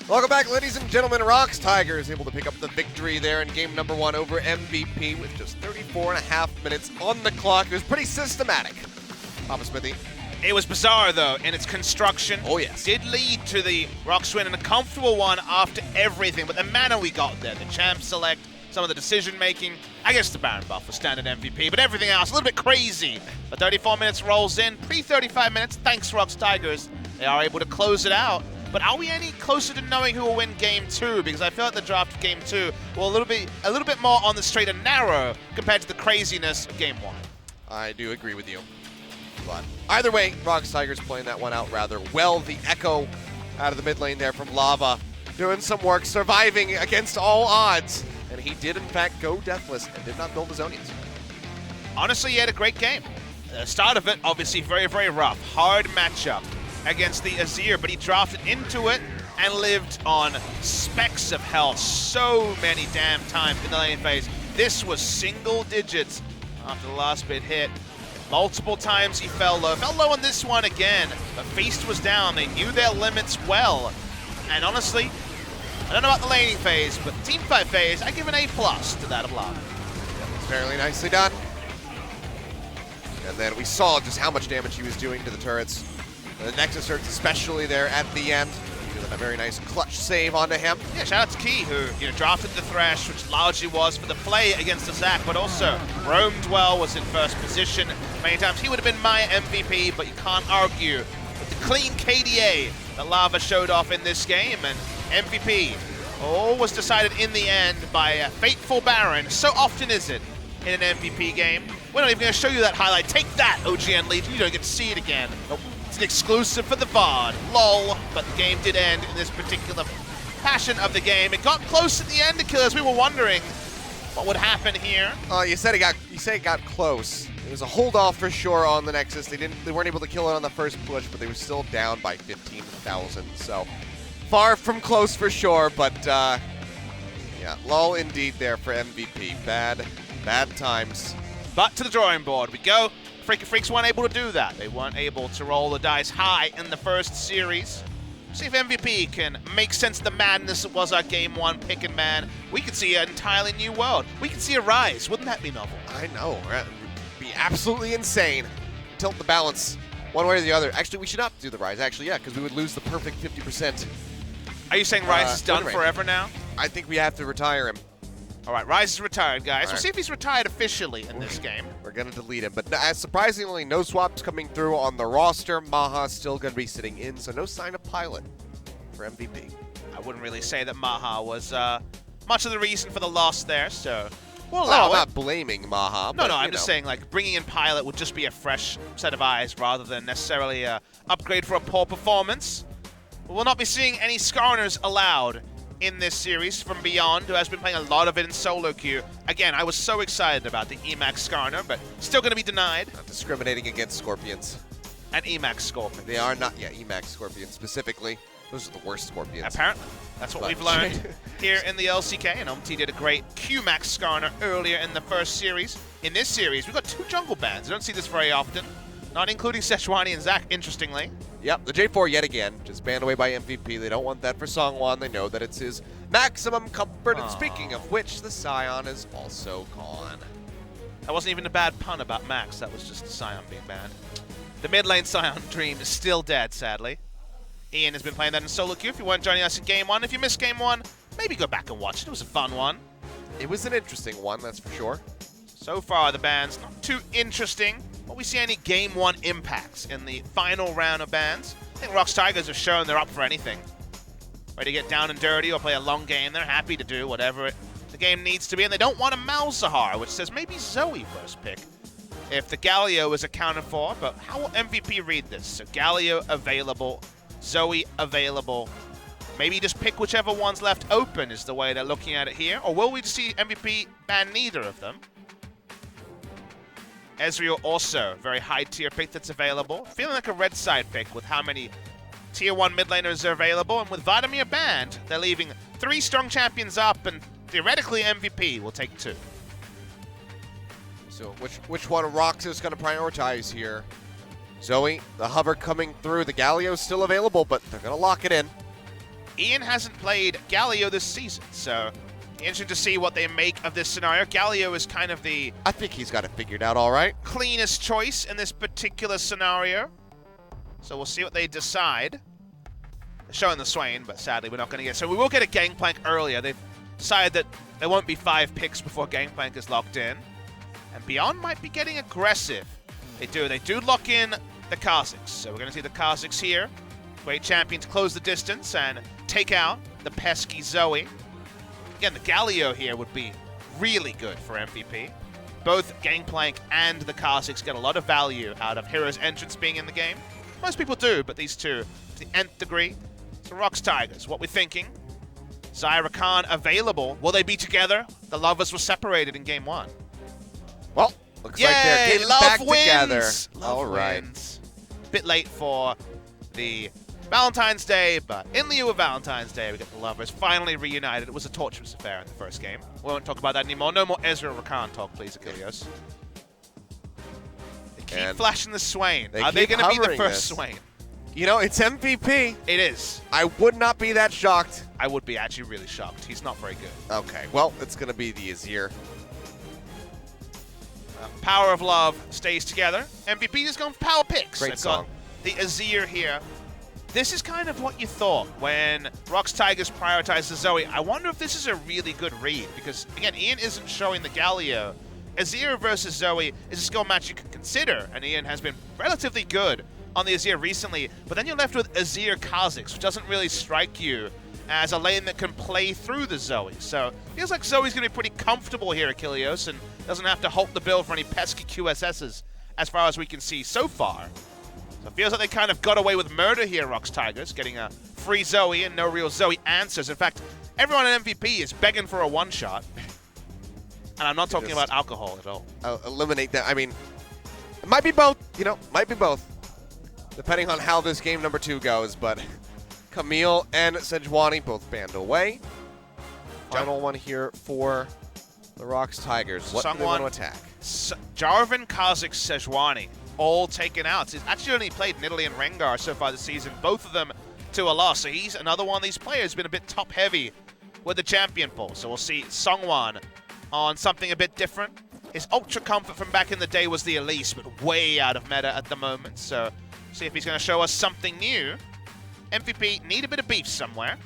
Welcome back, ladies and gentlemen. ROX Tigers able to pick up the victory there in game number 1 over MVP with just 34.5 minutes on the clock. It was pretty systematic. Papa Smithy. It was bizarre, though, in its construction. Oh, yes. Did lead to the ROX win, and a comfortable one after everything. But the mana we got there, the champ select, some of the decision-making, I guess the Baron buff was standard MVP, but everything else a little bit crazy. But 34 minutes rolls in, pre-35 minutes, thanks ROX Tigers. They are able to close it out. But are we any closer to knowing who will win Game 2? Because I feel like the draft of Game 2 will a little bit more on the straight and narrow compared to the craziness of Game 1. I do agree with you. But either way, ROX Tigers playing that one out rather well. The Echo out of the mid lane there from Lava, doing some work, surviving against all odds. And he did, in fact, go deathless and did not build his Onions. Honestly, he had a great game. The start of it, obviously, very, very rough. Hard matchup against the Azir, but he drafted into it and lived on specks of health so many damn times in the lane phase. This was single digits after the last bit hit. Multiple times he fell low. Fell low on this one again, but Feast was down. They knew their limits well. And honestly, I don't know about the laning phase, but the teamfight phase, I give an A+ to that of Lava. That was fairly nicely done. And then we saw just how much damage he was doing to the turrets. The Nexus turrets especially there at the end. Doing a very nice clutch save onto him. Yeah, shout out to Key, who drafted the Thresh, which largely was for the play against the Zac, but also roamed well, was in first position many times. He would have been my MVP, but you can't argue with the clean KDA that Lava showed off in this game, and MVP was decided in the end by a fateful Baron. So often is it in an MVP game. We're not even going to show you that highlight. Take that, OGN Legion. You don't get to see it again. Nope. It's an exclusive for the VOD. LOL. But the game did end in this particular passion of the game. It got close at the end, Achilles. We were wondering what would happen here. You said it got close. It was a hold off for sure on the Nexus. They weren't able to kill it on the first push, but they were still down by 15,000. So far from close for sure, but yeah, lol indeed there for MVP. Bad times. But to the drawing board we go. Freaks weren't able to do that. They weren't able to roll the dice high in the first series. See if MVP can make sense of the madness that was our Game 1 pick and ban. We could see an entirely new world. We could see a rise. Wouldn't that be novel? I know. It'd be absolutely insane. Tilt the balance one way or the other. Actually, we should not do the rise. Actually, yeah, because we would lose the perfect 50%. Are you saying Rise is done forever now? I think we have to retire him. All right, Rise is retired, guys. All We'll see if he's retired officially in this game. We're going to delete him. But surprisingly, no swaps coming through on the roster. MaHa still going to be sitting in, so no sign of Pilot for MVP. I wouldn't really say that MaHa was much of the reason for the loss there, so we'll allow I'm it. not blaming MaHa. No, I'm just saying, like, bringing in Pilot would just be a fresh set of eyes rather than necessarily a upgrade for a poor performance. We'll not be seeing any Skarners allowed in this series from Beyond, who has been playing a lot of it in solo queue. Again, I was so excited about the Emax Skarner, but still going to be denied. Not discriminating against Scorpions. And Emax Scorpions. They are not, Emax Scorpions specifically. Those are the worst Scorpions. Apparently. That's what we've learned here in the LCK, and OMT did a great QMax Skarner earlier in the first series. In this series, we've got 2 jungle bans. I don't see this very often, not including SeongHwan and Zac, interestingly. Yep, the J4 yet again, just banned away by MVP. They don't want that for SeongHwan. They know that it's his maximum comfort. And speaking of which, the Scion is also gone. That wasn't even a bad pun about Max. That was just Scion being banned. The mid lane Scion dream is still dead, sadly. Ian has been playing that in solo queue. If you weren't joining us in Game 1, if you missed Game 1, maybe go back and watch it. It was a fun one. It was an interesting one, that's for sure. So far, the bans not too interesting. But we see any Game 1 impacts in the final round of bans. I think ROX Tigers have shown they're up for anything. Ready to get down and dirty or play a long game. They're happy to do whatever the game needs to be. And they don't want a Malzahar, which says maybe Zoe first pick if the Galio is accounted for. But how will MVP read this? So Galio available, Zoe available. Maybe just pick whichever one's left open is the way they're looking at it here. Or will we just see MVP ban neither of them? Ezreal also, very high tier pick that's available. Feeling like a red side pick with how many tier 1 mid laners are available. And with Vladimir banned, they're leaving 3 strong champions up, and theoretically MVP will take 2. So which one ROX is going to prioritize here? Zoe, the hover coming through. The Galio's still available, but they're going to lock it in. Ian hasn't played Galio this season, so interesting to see what they make of this scenario. Galio is kind of the... I think he's got it figured out all right. ...cleanest choice in this particular scenario. So we'll see what they decide. They're showing the Swain, but sadly we're not going to get... So we will get a Gangplank earlier. They've decided that there won't be 5 picks before Gangplank is locked in. And Beyond might be getting aggressive. They do lock in the Kha'Zix. So we're going to see the Kha'Zix here. Great champion to close the distance and take out the pesky Zoe. Again, the Galio here would be really good for MVP. Both Gangplank and the Kha'Zix get a lot of value out of Hero's entrance being in the game. Most people do, but these two, to the nth degree. So ROX Tigers, what we're thinking. Xayah, Rakan available. Will they be together? The lovers were separated in game 1. Well, looks like they're getting back together. Love wins. Bit late for the Valentine's Day, but in lieu of Valentine's Day, we get the lovers finally reunited. It was a torturous affair in the first game. We won't talk about that anymore. No more Ezra Rakan talk, please, Achilles. They keep flashing the Swain. Are they going to be the first Swain? You know, it's MVP. It is. I would not be that shocked. I would be actually really shocked. He's not very good. Okay, well, it's going to be the Azir. Power of Love stays together. MVP is going for power picks. Great song. The Azir here. This is kind of what you thought when ROX Tigers prioritized the Zoe. I wonder if this is a really good read because, again, Ian isn't showing the Galio. Azir versus Zoe is a skill match you can consider, and Ian has been relatively good on the Azir recently, but then you're left with Azir Kha'Zix, which doesn't really strike you as a lane that can play through the Zoe. So feels like Zoe's going to be pretty comfortable here, Achilles, and doesn't have to halt the bill for any pesky QSSs as far as we can see so far. So it feels like they kind of got away with murder here, ROX Tigers, getting a free Zoe and no real Zoe answers. In fact, everyone in MVP is begging for a one-shot. And I'm not talking about alcohol at all. Eliminate that. I mean, it might be both, you know, might be both. Depending on how this game number 2 goes, but Camille and SeongHwan both banned away. Final one here for the ROX Tigers. What do they want to attack? Jarvan, Kha'Zix, SeongHwan all taken out. He's actually only played Nidalee and Rengar so far this season, both of them to a loss. So he's another one of these players who's been a bit top-heavy with the champion pool. So we'll see SeongHwan on something a bit different. His Ultra Comfort from back in the day was the Elise, but way out of meta at the moment. So see if he's going to show us something new. MVP need a bit of beef somewhere.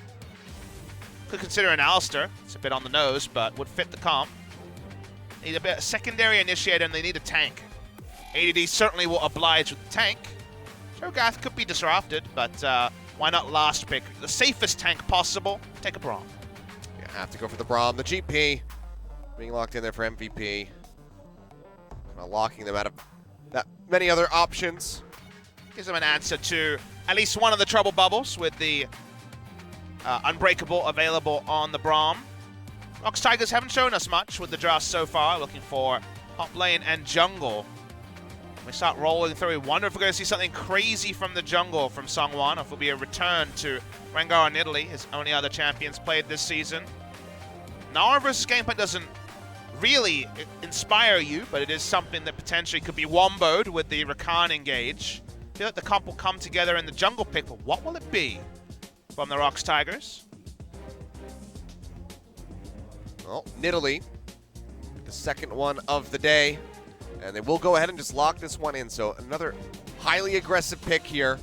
Could consider an Alistair. It's a bit on the nose, but would fit the comp. Need a bit of secondary initiator, and they need a tank. ADD certainly will oblige with the tank. Cho'Gath could be disrupted, but why not last pick? The safest tank possible. Take a Braum. You have to go for the Braum. The GP being locked in there for MVP. Locking them out of that many other options. Gives them an answer to at least one of the trouble bubbles with the Unbreakable available on the Braum. ROX Tigers haven't shown us much with the draft so far. Looking for top lane and jungle. We start rolling through. We wonder if we're going to see something crazy from the jungle from SeongHwan, or if it'll be a return to Rengar and Nidalee, his only other champions played this season. Gnar versus Gangplank doesn't really inspire you, but it is something that potentially could be womboed with the Rakan engage. I feel like the comp will come together in the jungle pick, but what will it be from the ROX Tigers? Well, Nidalee, the second one of the day, and they will go ahead and just lock this one in. So another highly aggressive pick here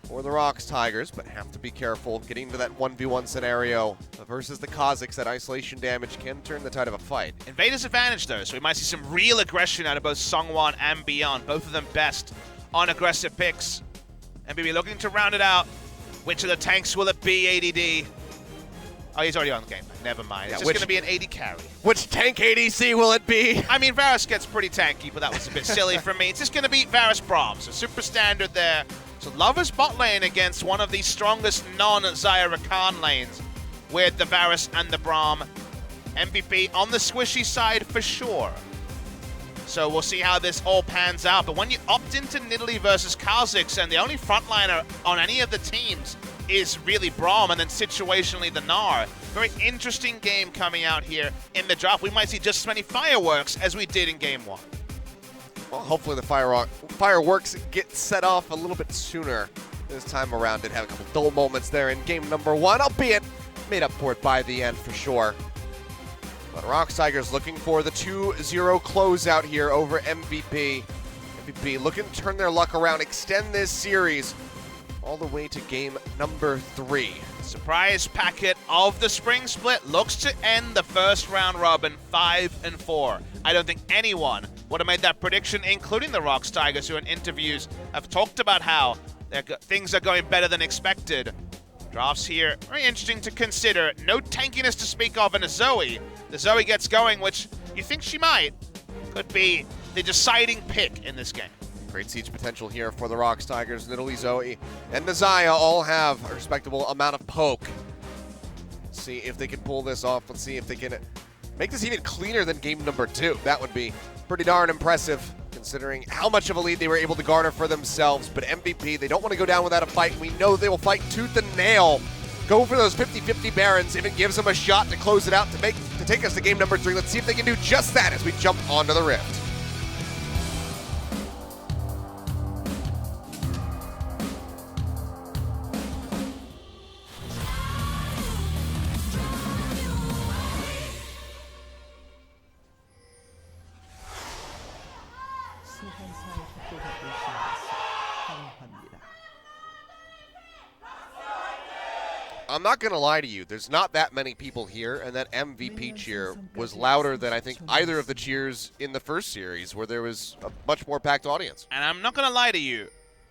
for the ROX Tigers, but have to be careful getting to that 1v1 scenario versus the Kha'Zix. That isolation damage can turn the tide of a fight. Invader's advantage though, so we might see some real aggression out of both SeongHwan and Beyond, both of them best on aggressive picks. And we'll be looking to round it out. Which of the tanks will it be, ADD? Oh, he's already on the game. Never mind. It's just going to be an AD carry. Which tank ADC will it be? I mean, Varus gets pretty tanky, but that was a bit silly for me. It's just going to be Varus Braum, so super standard there. So Lover's bot lane against one of the strongest non-Xayah Rakan lanes with the Varus and the Braum. MVP on the squishy side for sure. So we'll see how this all pans out. But when you opt into Nidalee versus Kha'Zix, and the only frontliner on any of the teams is really Braum, and then situationally the Gnar. Very interesting game coming out here in the draft. We might see just as many fireworks as we did in game 1. Well, hopefully the fireworks get set off a little bit sooner this time around did have a couple dull moments there in game number 1, albeit made up for it by the end for sure. But ROX Tigers looking for the 2-0 closeout here over MVP. MVP looking to turn their luck around, extend this series all the way to game number 3. Surprise packet of the spring split looks to end the first round robin 5-4. I don't think anyone would have made that prediction, including the ROX Tigers, who in interviews have talked about how things are going better than expected. Drafts here, very interesting to consider. No tankiness to speak of in a Zoe. The Zoe gets going, which you think she might, could be the deciding pick in this game. Great siege potential here for the ROX Tigers. Nidalee, Zoe, and the Xayah all have a respectable amount of poke. Let's see if they can pull this off. Let's see if they can make this even cleaner than game number 2. That would be pretty darn impressive, considering how much of a lead they were able to garner for themselves. But MVP, they don't want to go down without a fight. We know they will fight tooth and nail. Go for those 50-50 Barons if it gives them a shot to close it out, to take us to game number 3. Let's see if they can do just that as we jump onto the Rift. I'm not going to lie to you, there's not that many people here, and that MVP cheer was louder than I think either of the cheers in the first series, where there was a much more packed audience. And I'm not going to lie to you,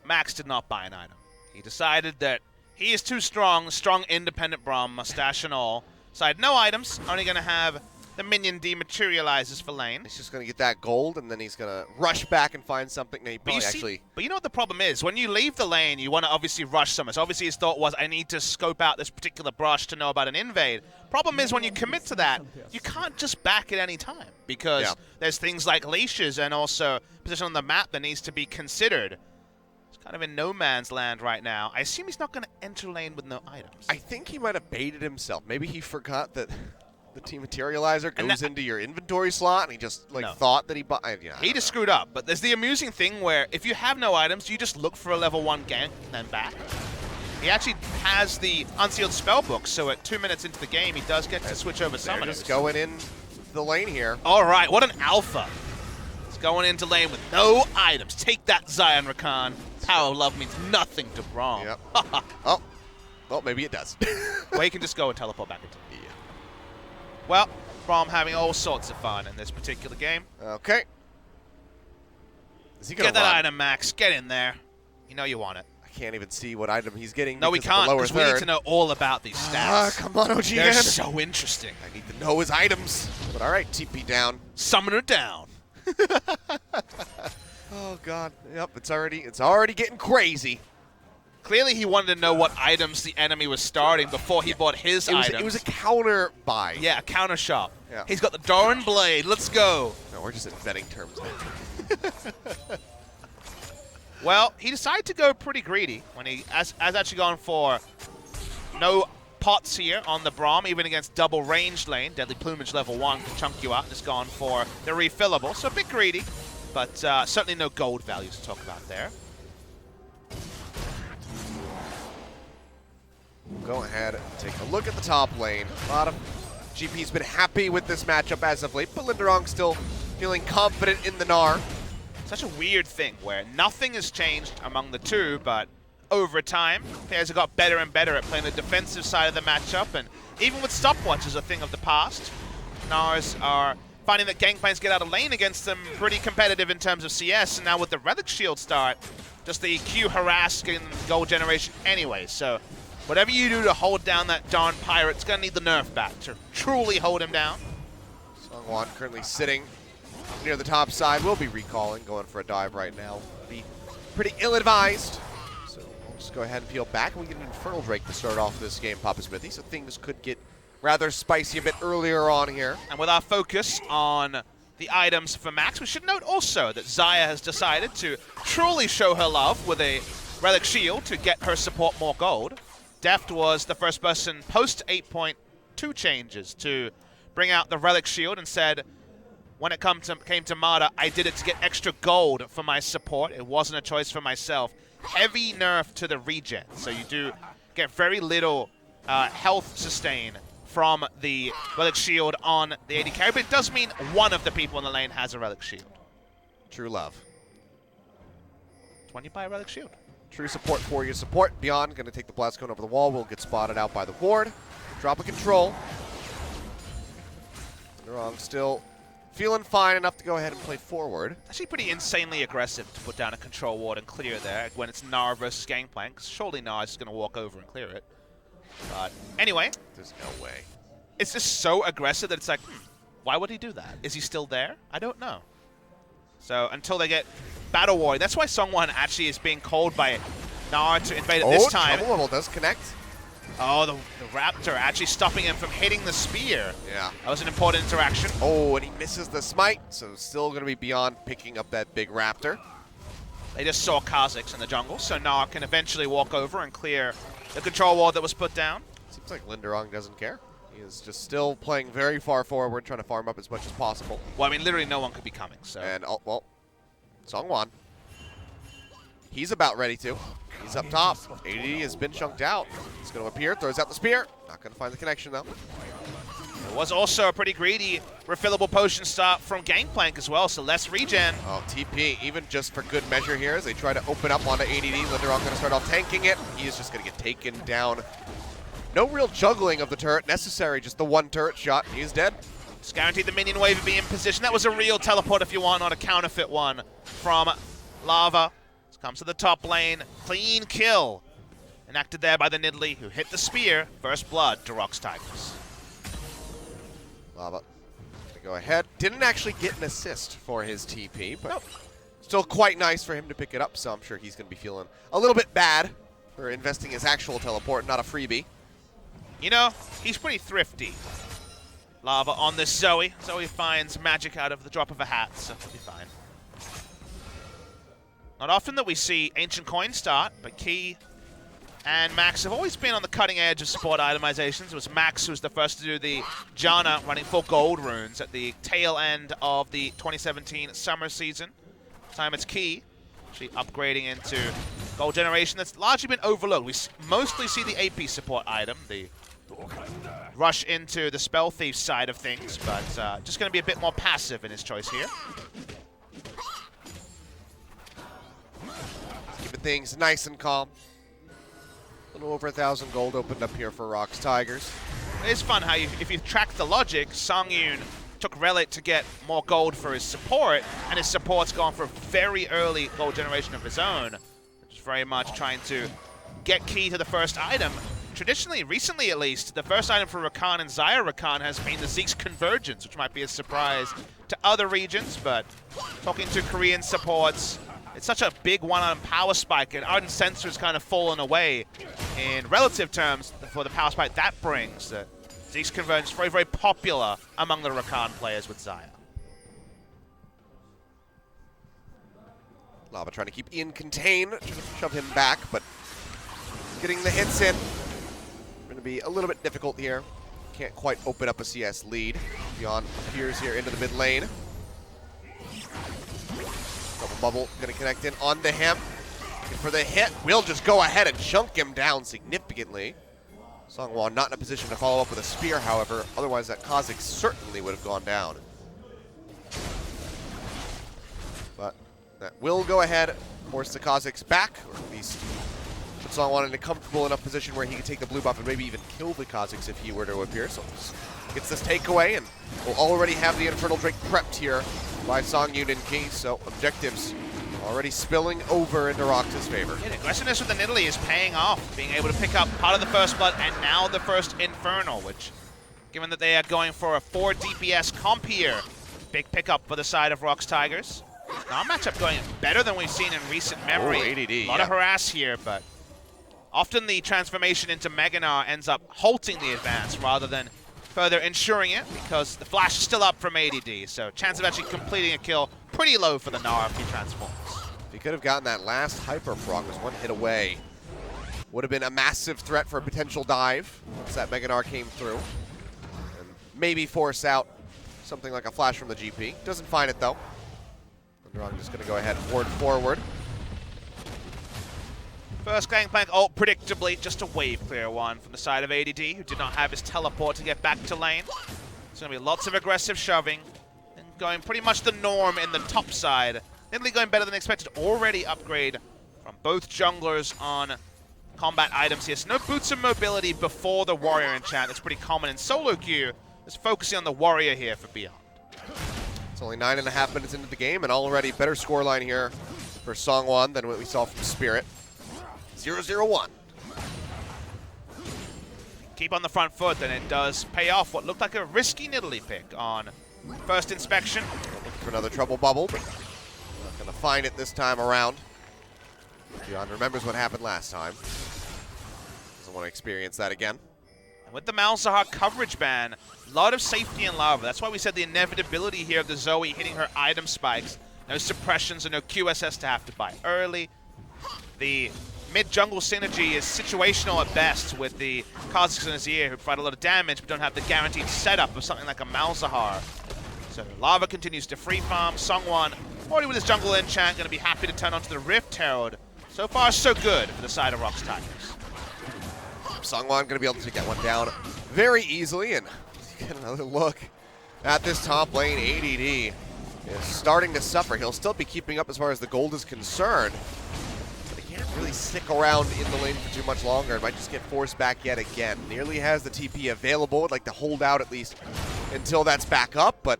Max did not buy an item. He decided that he is too strong independent Braum, mustache and all. Decided no items, only going to have the minion dematerializes for lane. He's just going to get that gold, and then he's going to rush back and find something. No, he probably But you know what the problem is? When you leave the lane, you want to obviously rush somewhere. So obviously his thought was, I need to scope out this particular brush to know about an invade. Problem is, when you commit to that, you can't just back at any time, because there's things like leashes and also position on the map that needs to be considered. It's kind of in no man's land right now. I assume he's not going to enter lane with no items. I think he might have baited himself. Maybe he forgot that the Dematerializer goes into your inventory slot, and he just thought that he bought. He just screwed up. But there's the amusing thing where if you have no items, you just look for a level 1 gank and then back. He actually has the unsealed spellbook, so at 2 minutes into the game, he does get to switch over summoners. Just going in the lane here. All right, what an alpha. He's going into lane with no items. Take that, Zion Rakan. Power of love means nothing to Braum. Yep. Well, maybe it does. Well, he can just go and teleport back into it. Well, Braum having all sorts of fun in this particular game. Okay. Is he gonna get that item, Max. Get in there. You know you want it. I can't even see what item he's getting. No, we can't, because we need to know all about these stats. Come on, OG. They're so interesting. I need to know his items. But all right, TP down. Summoner down. Oh God. Yep, it's already getting crazy. Clearly, he wanted to know what items the enemy was starting before he bought his items. It was a counter buy. Yeah, a counter shop. Yeah. He's got the Doran Blade. Let's go. No, we're just inventing terms now. Well, he decided to go pretty greedy when he has actually gone for no pots here on the Braum, even against double ranged lane. Deadly Plumage level 1 can chunk you out. Just gone for the refillable. So a bit greedy, but certainly no gold values to talk about there. Go ahead and take a look at the top lane. A lot of GP's been happy with this matchup as of late, but Lindarang still feeling confident in the Gnar. Such a weird thing where nothing has changed among the two, but over time, players have got better and better at playing the defensive side of the matchup, and even with stopwatches, a thing of the past. Gnars are finding that Gangplanks get out of lane against them pretty competitive in terms of CS, and now with the Relic Shield start, just the Q harass getting gold generation anyway, so whatever you do to hold down that darn Pirate's gonna need the nerf back to truly hold him down. SeongHwan currently sitting near the top side. Will be recalling, going for a dive right now. Be pretty ill-advised. So we'll just go ahead and peel back, and we get an Infernal Drake to start off this game, Papa Smithy. So things could get rather spicy a bit earlier on here. And with our focus on the items for Max, we should note also that Xayah has decided to truly show her love with a Relic Shield to get her support more gold. Deft was the first person post 8.2 changes to bring out the Relic Shield and said, when it came to MaHa, I did it to get extra gold for my support. It wasn't a choice for myself. Heavy nerf to the regen, so you do get very little health sustain from the Relic Shield on the AD carry, but it does mean one of the people in the lane has a Relic Shield. True love. 20 by a Relic Shield. True support for your support. Beyond going to take the blast cone over the wall. Will get spotted out by the ward. Drop a control. Lindarang still feeling fine enough to go ahead and play forward. Actually pretty insanely aggressive to put down a control ward and clear there when it's Gnar versus Gangplank. Surely Gnar is just going to walk over and clear it. But anyway. There's no way. It's just so aggressive that it's like, why would he do that? Is he still there? I don't know. So until they get Battle War, that's why SeongHwan actually is being called by Gnar to invade at this time. Trouble level does connect. Oh, the Raptor actually stopping him from hitting the spear. Yeah. That was an important interaction. Oh, and he misses the smite, so still going to be Beyond picking up that big Raptor. They just saw Kha'Zix in the jungle, so Gnar can eventually walk over and clear the control ward that was put down. Seems like Lindarang doesn't care. He is just still playing very far forward, trying to farm up as much as possible. Well, I mean, literally no one could be coming, so. And, oh, well, SeongHwan. He's about ready to. He's up top. AD has been chunked out. He's going to appear, throws out the spear. Not going to find the connection, though. There was also a pretty greedy refillable potion start from Gangplank as well, so less regen. Oh, TP, even just for good measure here, as they try to open up onto ADD. Lindarang going to start off tanking it. He is just going to get taken down. No real juggling of the turret necessary, just the one turret shot. He is dead. It's guaranteed the minion wave to be in position. That was a real teleport if you want, not a counterfeit one from Lava. This comes to the top lane. Clean kill. Enacted there by the Nidalee, who hit the spear. First blood to ROX Tigers. Lava gonna go ahead. Didn't actually get an assist for his TP, but still quite nice for him to pick it up, so I'm sure he's going to be feeling a little bit bad for investing his actual teleport, not a freebie. You know, he's pretty thrifty. Lava on this Zoe. Zoe finds magic out of the drop of a hat, so he'll be fine. Not often that we see Ancient Coin start, but Key and Max have always been on the cutting edge of support itemizations. It was Max who was the first to do the Janna running full gold runes at the tail end of the 2017 summer season. This time it's Key, actually upgrading into gold generation that's largely been overlooked. We mostly see the AP support item, the rush into the Spell Thief side of things, but just going to be a bit more passive in his choice here. Keeping things nice and calm. A little over 1,000 gold opened up here for ROX Tigers. It's fun how if you track the logic, Sangyoon took Relic to get more gold for his support, and his support's gone for a very early gold generation of his own, which is very much trying to get Key to the first item. Traditionally, recently at least, the first item for Rakan and Xayah Rakan has been the Zeke's Convergence, which might be a surprise to other regions, but talking to Korean supports, it's such a big one-on power spike, and Ardent Censor's kind of fallen away in relative terms for the power spike that brings. Zeke's Convergence is very, very popular among the Rakan players with Xayah. Lava trying to keep Ian contained, trying to shove him back, but getting the hits in. Going to be a little bit difficult here. Can't quite open up a CS lead. Beyond appears here into the mid lane. Double bubble going to connect in onto him. Looking for the hit. Will just go ahead and chunk him down significantly. SeongHwan not in a position to follow up with a spear, however. Otherwise, that Kha'Zix certainly would have gone down. But that will go ahead, force the Kha'Zix back, or at least put SeongHwan in a comfortable enough position where he can take the blue buff and maybe even kill the Kha'Zix if he were to appear. So gets this takeaway, and we'll already have the Infernal Drake prepped here by Sangyoon and Key, so objectives already spilling over into ROX's favor. Yeah, the aggressiveness with the Nidalee is paying off, being able to pick up part of the first blood and now the first Infernal, which, given that they are going for a 4 DPS comp here, big pickup for the side of ROX Tigers. Now matchup going better than we've seen in recent memory. Oh, ADD, a lot of harass here, but often the transformation into Mega Gnar ends up halting the advance rather than further ensuring it, because the flash is still up from ADD, so chance of actually completing a kill pretty low for the Gnar if he transforms. He could have gotten that last Hyper Frog, was one hit away. Would have been a massive threat for a potential dive once that Mega Gnar came through. And maybe force out something like a flash from the GP. Doesn't find it though. Lindarang just gonna go ahead and ward forward. First Gangplank ult, predictably, just a wave clear one from the side of ADD, who did not have his teleport to get back to lane. It's going to be lots of aggressive shoving, and going pretty much the norm in the top side. Nidalee going better than expected, already upgrade from both junglers on combat items here. So no boots of mobility before the warrior enchant. That's pretty common in solo queue. Just focusing on the warrior here for Beyond. It's only 9.5 minutes into the game, and already better scoreline here for SeongHwan than what we saw from Spirit. 0-0-1. Keep on the front foot, then it does pay off what looked like a risky Nidalee pick on first inspection. Looking for another trouble bubble, but not going to find it this time around. Beyond remembers what happened last time. Doesn't want to experience that again. And with the MaHa coverage ban, a lot of safety in Lava. That's why we said the inevitability here of the Zoe hitting her item spikes. No suppressions and no QSS to have to buy early. The mid-jungle synergy is situational at best with the Kha'Zix and Azir, who provide a lot of damage but don't have the guaranteed setup of something like a MaHa. So Lava continues to free farm. SeongHwan, already with his jungle enchant, going to be happy to turn onto the Rift Herald. So far, so good for the side of ROX Tigers. SeongHwan going to be able to get one down very easily, and get another look at this top lane. ADD is starting to suffer. He'll still be keeping up as far as the gold is concerned, but he can't really stick around in the lane for too much longer. It might just get forced back yet again. Nearly has the TP available. Would like to hold out at least until that's back up, but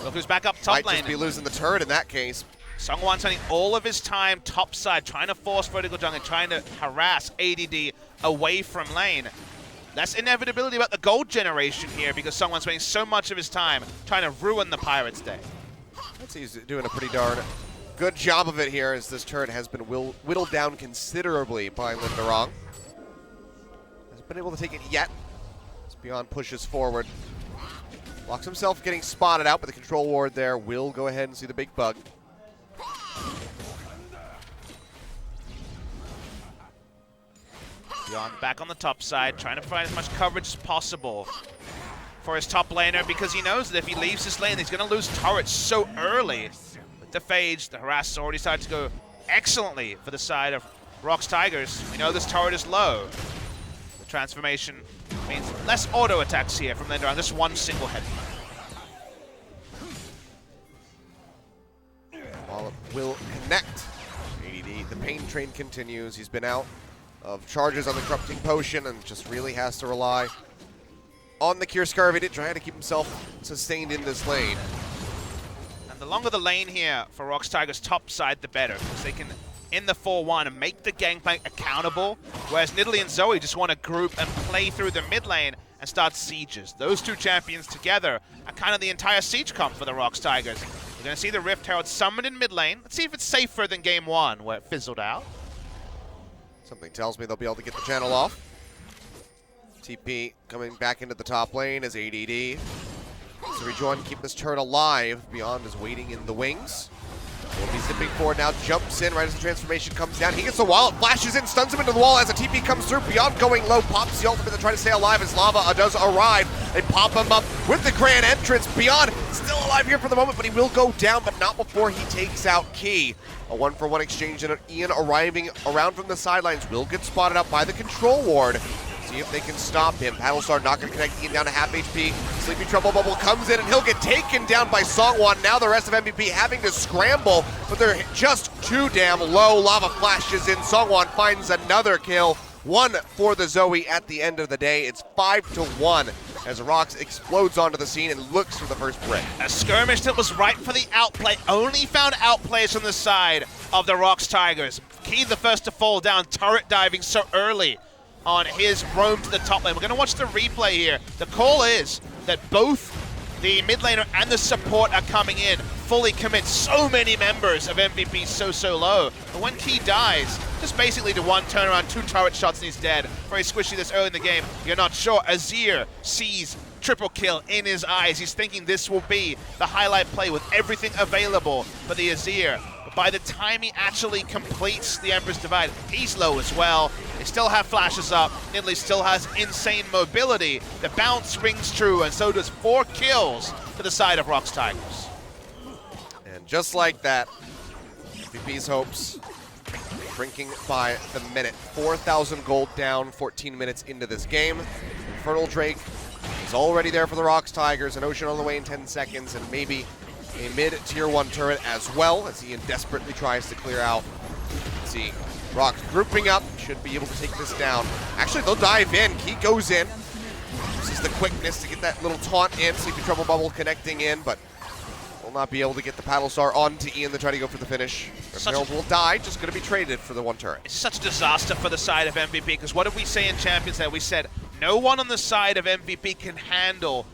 look who's back up top lane. Might just be losing the turret in that case. SeongHwan spending all of his time topside, trying to force vertical jungle, trying to harass ADD away from lane. That's inevitability about the gold generation here, because SeongHwan's spending so much of his time trying to ruin the Pirates' day. He's doing a pretty darn good job of it here, as this turret has been whittled down considerably by Lindarang. Hasn't been able to take it yet. As Beyond pushes forward. Locks himself getting spotted out, but the control ward there will go ahead and see the big bug. Beyond back on the top side, trying to provide as much coverage as possible for his top laner, because he knows that if he leaves this lane, he's going to lose turrets so early. With the Phage, the harass has already started to go excellently for the side of ROX Tigers. We know this turret is low. The transformation means less auto attacks here from Lindarang, just one single head. While it will connect, ADD, the pain train continues. He's been out of charges on the corrupting potion and just really has to rely on the cure scurvy to try to keep himself sustained in this lane. And the longer the lane here for ROX Tigers top side, the better, because they can, in the 4-1, make the Gangplank accountable, whereas Nidalee and Zoe just want to group and play through the mid lane and start sieges. Those two champions together are kind of the entire siege comp for the ROX Tigers. We're going to see the Rift Herald summoned in mid lane. Let's see if it's safer than game 1, where it fizzled out. Something tells me they'll be able to get the channel off. TP coming back into the top lane as ADD. So rejoin, keep this turret alive. Beyond is waiting in the wings. Will be zipping forward now, jumps in right as the transformation comes down. He gets the wall, it flashes in, stuns him into the wall as the TP comes through. Beyond going low, pops the ultimate to try to stay alive as Lava does arrive. They pop him up with the grand entrance. Beyond still alive here for the moment, but he will go down, but not before he takes out Key. A 1-for-1 exchange, and Ian arriving around from the sidelines will get spotted out by the control ward. See if they can stop him. Battlestar not going to connect Ian down to half HP. Sleepy Trouble Bubble comes in and he'll get taken down by SeongHwan. Now the rest of MVP having to scramble, but they're just too damn low. Lava flashes in. SeongHwan finds another kill. One for the Zoe at the end of the day. It's 5-1 as ROX explodes onto the scene and looks for the first brick. A skirmish that was right for the outplay. Only found outplays on the side of the ROX Tigers. Key the first to fall down, turret diving so early on his roam to the top lane. We're going to watch the replay here. The call is that both the mid laner and the support are coming in. Fully commit. So many members of MVP so low. But when Key dies, just basically to one turnaround, 2 turret shots and he's dead. Very squishy this early in the game. You're not sure. Azir sees triple kill in his eyes. He's thinking this will be the highlight play with everything available for the Azir. By the time he actually completes the Emperor's Divide, he's low as well. They still have flashes up. Nidalee still has insane mobility. The bounce rings true, and so does 4 kills to the side of ROX Tigers. And just like that, MVP's hopes shrinking by the minute. 4,000 gold down 14 minutes into this game. Infernal Drake is already there for the ROX Tigers. An Ocean on the way in 10 seconds, and maybe a mid-tier 1 turret as well, as Ian desperately tries to clear out. Let's see, ROX grouping up, should be able to take this down. Actually, they'll dive in. Key goes in. This is the quickness to get that little taunt in. See the Trouble Bubble connecting in, but will not be able to get the Paddle Star onto Ian to try to go for the finish. Harold will die, just going to be traded for the 1 turret. It's such a disaster for the side of MVP, because what did we say in Champions Day? We said no one on the side of MVP can handle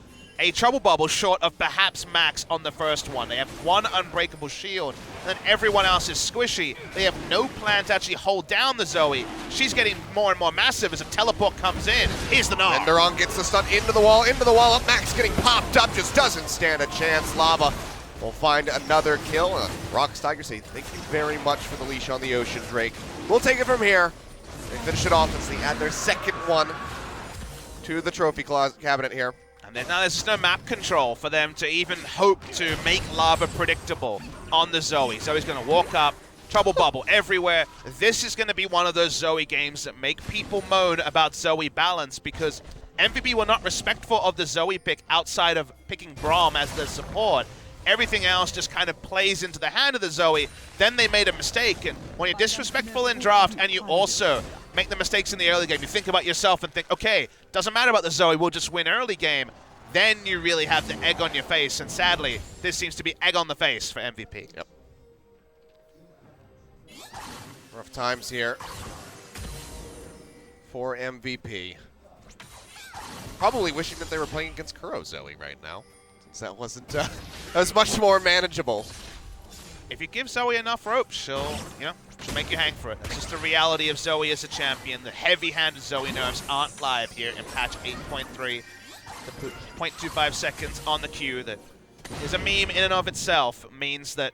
a Trouble Bubble short of perhaps Max on the first one. They have 1 unbreakable shield, and then everyone else is squishy. They have no plan to actually hold down the Zoe. She's getting more and more massive as a teleport comes in. Here's the Gnar. Lindarang gets the stun into the wall. Up. Max getting popped up, just doesn't stand a chance. Lava will find another kill. ROX Tigers say thank you very much for the leash on the Ocean Drake. We'll take it from here. They finish it off as they add their second one to the trophy cabinet here. And then now there's just no map control for them to even hope to make Lava predictable on the Zoe. Zoe's going to walk up, Trouble Bubble everywhere. This is going to be one of those Zoe games that make people moan about Zoe balance, because MVP were not respectful of the Zoe pick outside of picking Braum as the support. Everything else just kind of plays into the hand of the Zoe. Then they made a mistake, and when you're disrespectful in draft and you also make the mistakes in the early game, you think about yourself and think, okay, doesn't matter about the Zoe, we'll just win early game. Then you really have the egg on your face, and sadly, this seems to be egg on the face for MVP. Yep. Rough times here for MVP. Probably wishing that they were playing against Kuro Zoe right now, since that wasn't that was much more manageable. If you give Zoe enough rope, she'll make you hang for it. That's just the reality of Zoe as a champion. The heavy-handed Zoe nerfs aren't live here in patch 8.3. The 0.25 seconds on the queue that is a meme in and of itself means that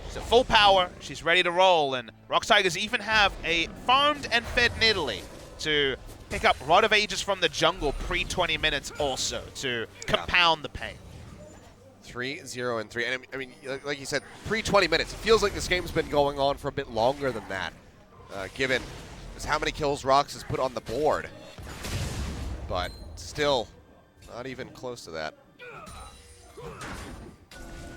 she's at full power, she's ready to roll, and ROX Tigers even have a farmed and fed Nidalee to pick up Rod of Ages from the jungle pre-20 minutes also to compound the pain. 3-0 and 3. And I mean, like you said, pre-20 minutes. It feels like this game's been going on for a bit longer than that, given just how many kills ROX has put on the board. But still, not even close to that.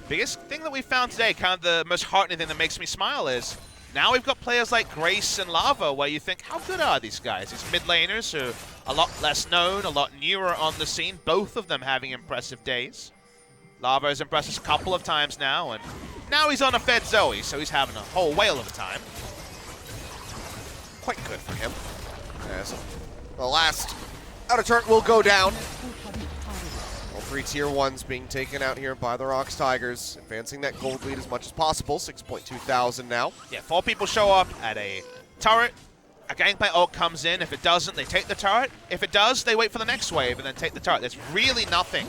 Biggest thing that we found today, kind of the most heartening thing that makes me smile, is now we've got players like Grace and Lava, where you think, how good are these guys? These mid laners who are a lot less known, a lot newer on the scene, both of them having impressive days. Lava has impressed us a couple of times now, and now he's on a fed Zoe, so he's having a whole whale of a time. Quite good for him. As the last outer turret will go down. All 3 tier 1s being taken out here by the ROX Tigers, advancing that gold lead as much as possible. 6.2 thousand now. Yeah, 4 people show up at a turret. A Gangplank ult comes in. If it doesn't, they take the turret. If it does, they wait for the next wave and then take the turret. There's really nothing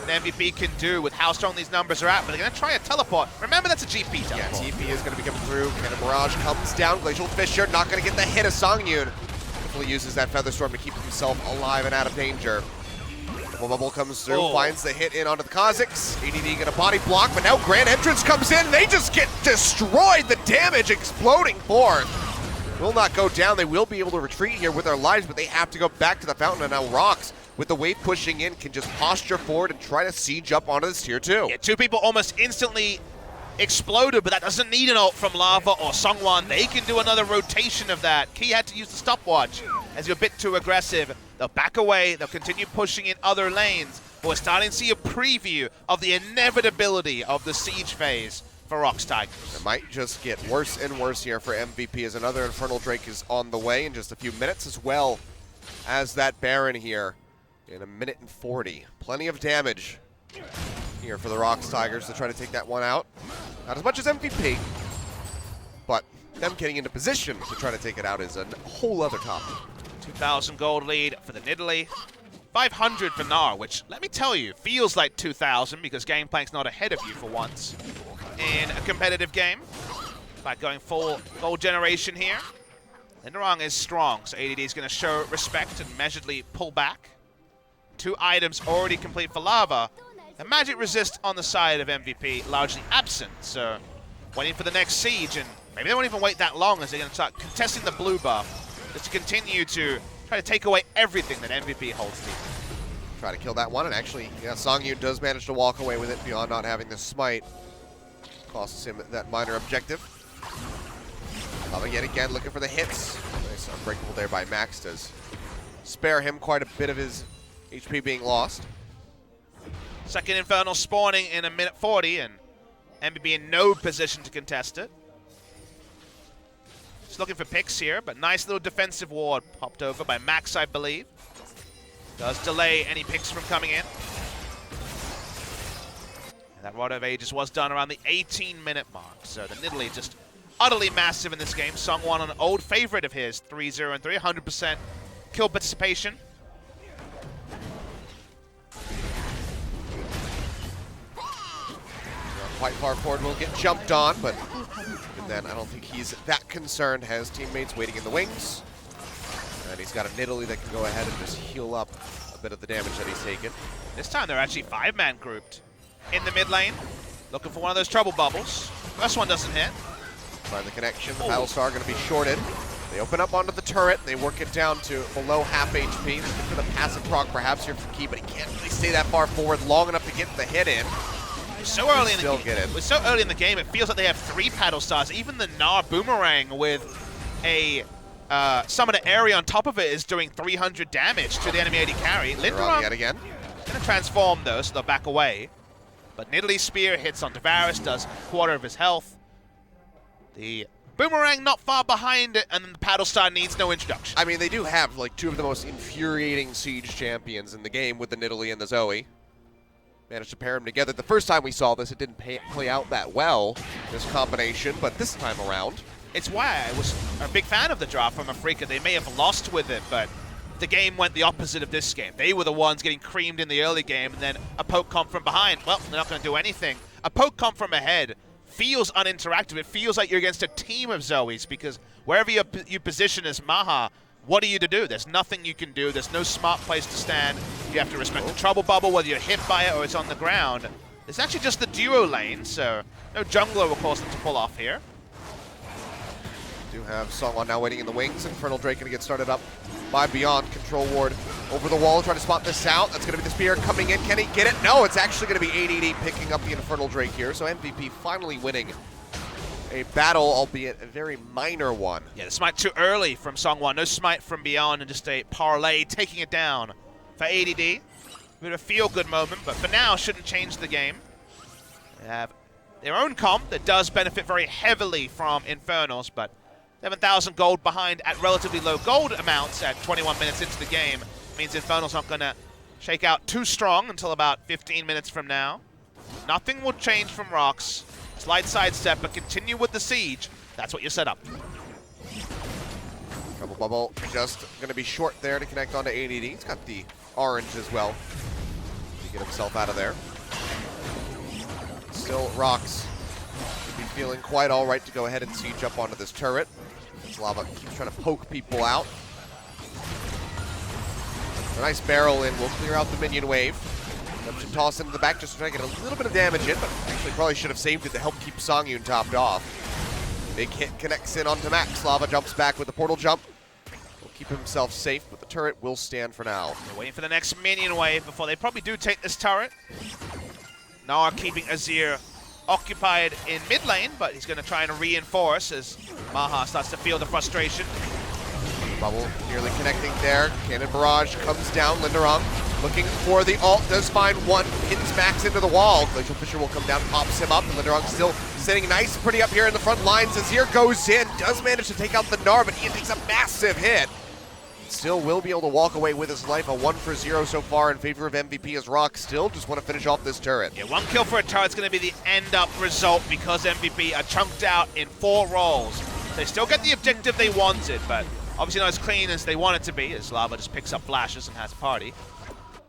that MVP can do with how strong these numbers are at, but they're going to try a teleport. Remember, that's a GP teleport. Yeah, TP is going to be coming through. Cannon Mirage comes down. Glacial Fissure not going to get the hit of Sangyoon. Hopefully uses that Featherstorm to keep himself alive and out of danger. Double Bubble comes through, finds the hit in onto the Kha'Zix. ADD going to body block, but now Grand Entrance comes in. They just get destroyed. The damage exploding forth. Will not go down. They will be able to retreat here with their lives, but they have to go back to the fountain. And now ROX, with the wave pushing in, can just posture forward and try to siege up onto this tier 2. Yeah, 2 people almost instantly exploded, but that doesn't need an ult from Lava or SeongHwan. They can do another rotation of that. Key had to use the stopwatch as you're a bit too aggressive. They'll back away. They'll continue pushing in other lanes. But we're starting to see a preview of the inevitability of the siege phase for ROX Tigers. It might just get worse and worse here for MVP as another Infernal Drake is on the way in just a few minutes, as well as that Baron here in 1 minute and 40. Plenty of damage here for the ROX Tigers to try to take that one out. Not as much as MVP, but them getting into position to try to take it out is a whole other topic. 2,000 gold lead for the Nidalee. 500 for Gnar, which, let me tell you, feels like 2,000 because Gangplank's not ahead of you for once in a competitive game. By going full gold generation here. Lindarang is strong, so ADD is going to show respect and measuredly pull back. 2 items already complete for Lava. The magic resist on the side of MVP largely absent, so waiting for the next siege, and maybe they won't even wait that long as they're going to start contesting the blue buff just to continue to try to take away everything that MVP holds deep. Try to kill that one, and actually, yeah, Sangyoon does manage to walk away with it beyond not having the smite. Costs him that minor objective. Lava yet again looking for the hits. Nice unbreakable there by Max does spare him quite a bit of his HP being lost. Second Infernal spawning in a minute 40, and MVP in no position to contest it. Just looking for picks here, but nice little defensive ward popped over by Max, I believe. Does delay any picks from coming in. And that Rod of Ages was done around the 18-minute mark, so the Nidalee just utterly massive in this game. SeongHwan, an old favorite of his, 3-0 and 3, 100% kill participation. Quite far forward, will get jumped on, but even then I don't think he's that concerned. Has teammates waiting in the wings. And he's got a Nidalee that can go ahead and just heal up a bit of the damage that he's taken. This time they're actually 5-man grouped in the mid lane, looking for one of those trouble bubbles. First one doesn't hit. Find the connection. The Battlestar going to be shorted. They open up onto the turret. They work it down to below half HP. Looking for the passive proc perhaps here from Key, but he can't really stay that far forward long enough to get the hit in. So early in the game, it was so early in the game, it feels like they have 3 paddle stars. Even the Gnar boomerang with a summoner area on top of it is doing 300 damage to the enemy AD carry. Lindarang yet again. Gonna transform though, so they'll back away. But Nidalee's spear hits onto Varus, does a quarter of his health. The boomerang not far behind it, and then the paddle star needs no introduction. I mean, they do have like 2 of the most infuriating siege champions in the game with the Nidalee and the Zoe. Managed to pair them together. The first time we saw this, it didn't play out that well, this combination, but this time around. It's why I was a big fan of the draft from FLICKR. They may have lost with it, but the game went the opposite of this game. They were the ones getting creamed in the early game, and then a poke comp from behind. Well, they're not going to do anything. A poke comp from ahead feels uninteractive. It feels like you're against a team of Zoes, because wherever you position as MaHa, what are you to do? There's nothing you can do. There's no smart place to stand. You have to respect the trouble bubble, whether you're hit by it or it's on the ground. It's actually just the duo lane, so no jungler will cause them to pull off here. Do have SeongHwan now waiting in the wings. Infernal Drake going to get started up by Beyond. Control ward over the wall, trying to spot this out. That's going to be the spear coming in. Can he get it? No, it's actually going to be ADD picking up the Infernal Drake here. So MVP finally winning a battle, albeit a very minor one. Yeah, the smite too early from SeongHwan. No smite from Beyond, and just a parlay taking it down for ADD. A bit of a feel-good moment, but for now, shouldn't change the game. They have their own comp that does benefit very heavily from Infernals, but 7,000 gold behind at relatively low gold amounts at 21 minutes into the game means Infernals not going to shake out too strong until about 15 minutes from now. Nothing will change from ROX. Slight sidestep, but continue with the siege. That's what you set up. Trouble bubble just going to be short there to connect onto ADD. He's got the orange as well to get himself out of there. Still, ROX should be feeling quite all right to go ahead and siege up onto this turret. As Lava keeps trying to poke people out. A nice barrel in will clear out the minion wave. Should toss into the back just to try to get a little bit of damage in, but actually probably should have saved it to help keep Sangyoon topped off. Big hit connects in onto Max. Lava jumps back with the portal jump. Will keep himself safe, but the turret will stand for now. They're waiting for the next minion wave before they probably do take this turret. Gnar keeping Azir occupied in mid lane, but he's going to try and reinforce as MaHa starts to feel the frustration. Bubble nearly connecting there. Cannon barrage comes down. Lindarang looking for the ult, does find one, hits Max into the wall. Glacial Fissure will come down, pops him up, and Lindarang still sitting nice, pretty up here in the front lines. Azir goes in, does manage to take out the Gnar, but Ian takes a massive hit. Still will be able to walk away with his life. A 1-for-0 so far in favor of MVP as ROX still just want to finish off this turret. Yeah, 1 kill for a turret's going to be the end-up result because MVP are chunked out in 4 rolls. They still get the objective they wanted, but obviously not as clean as they want it to be, as Lava just picks up flashes and has a party.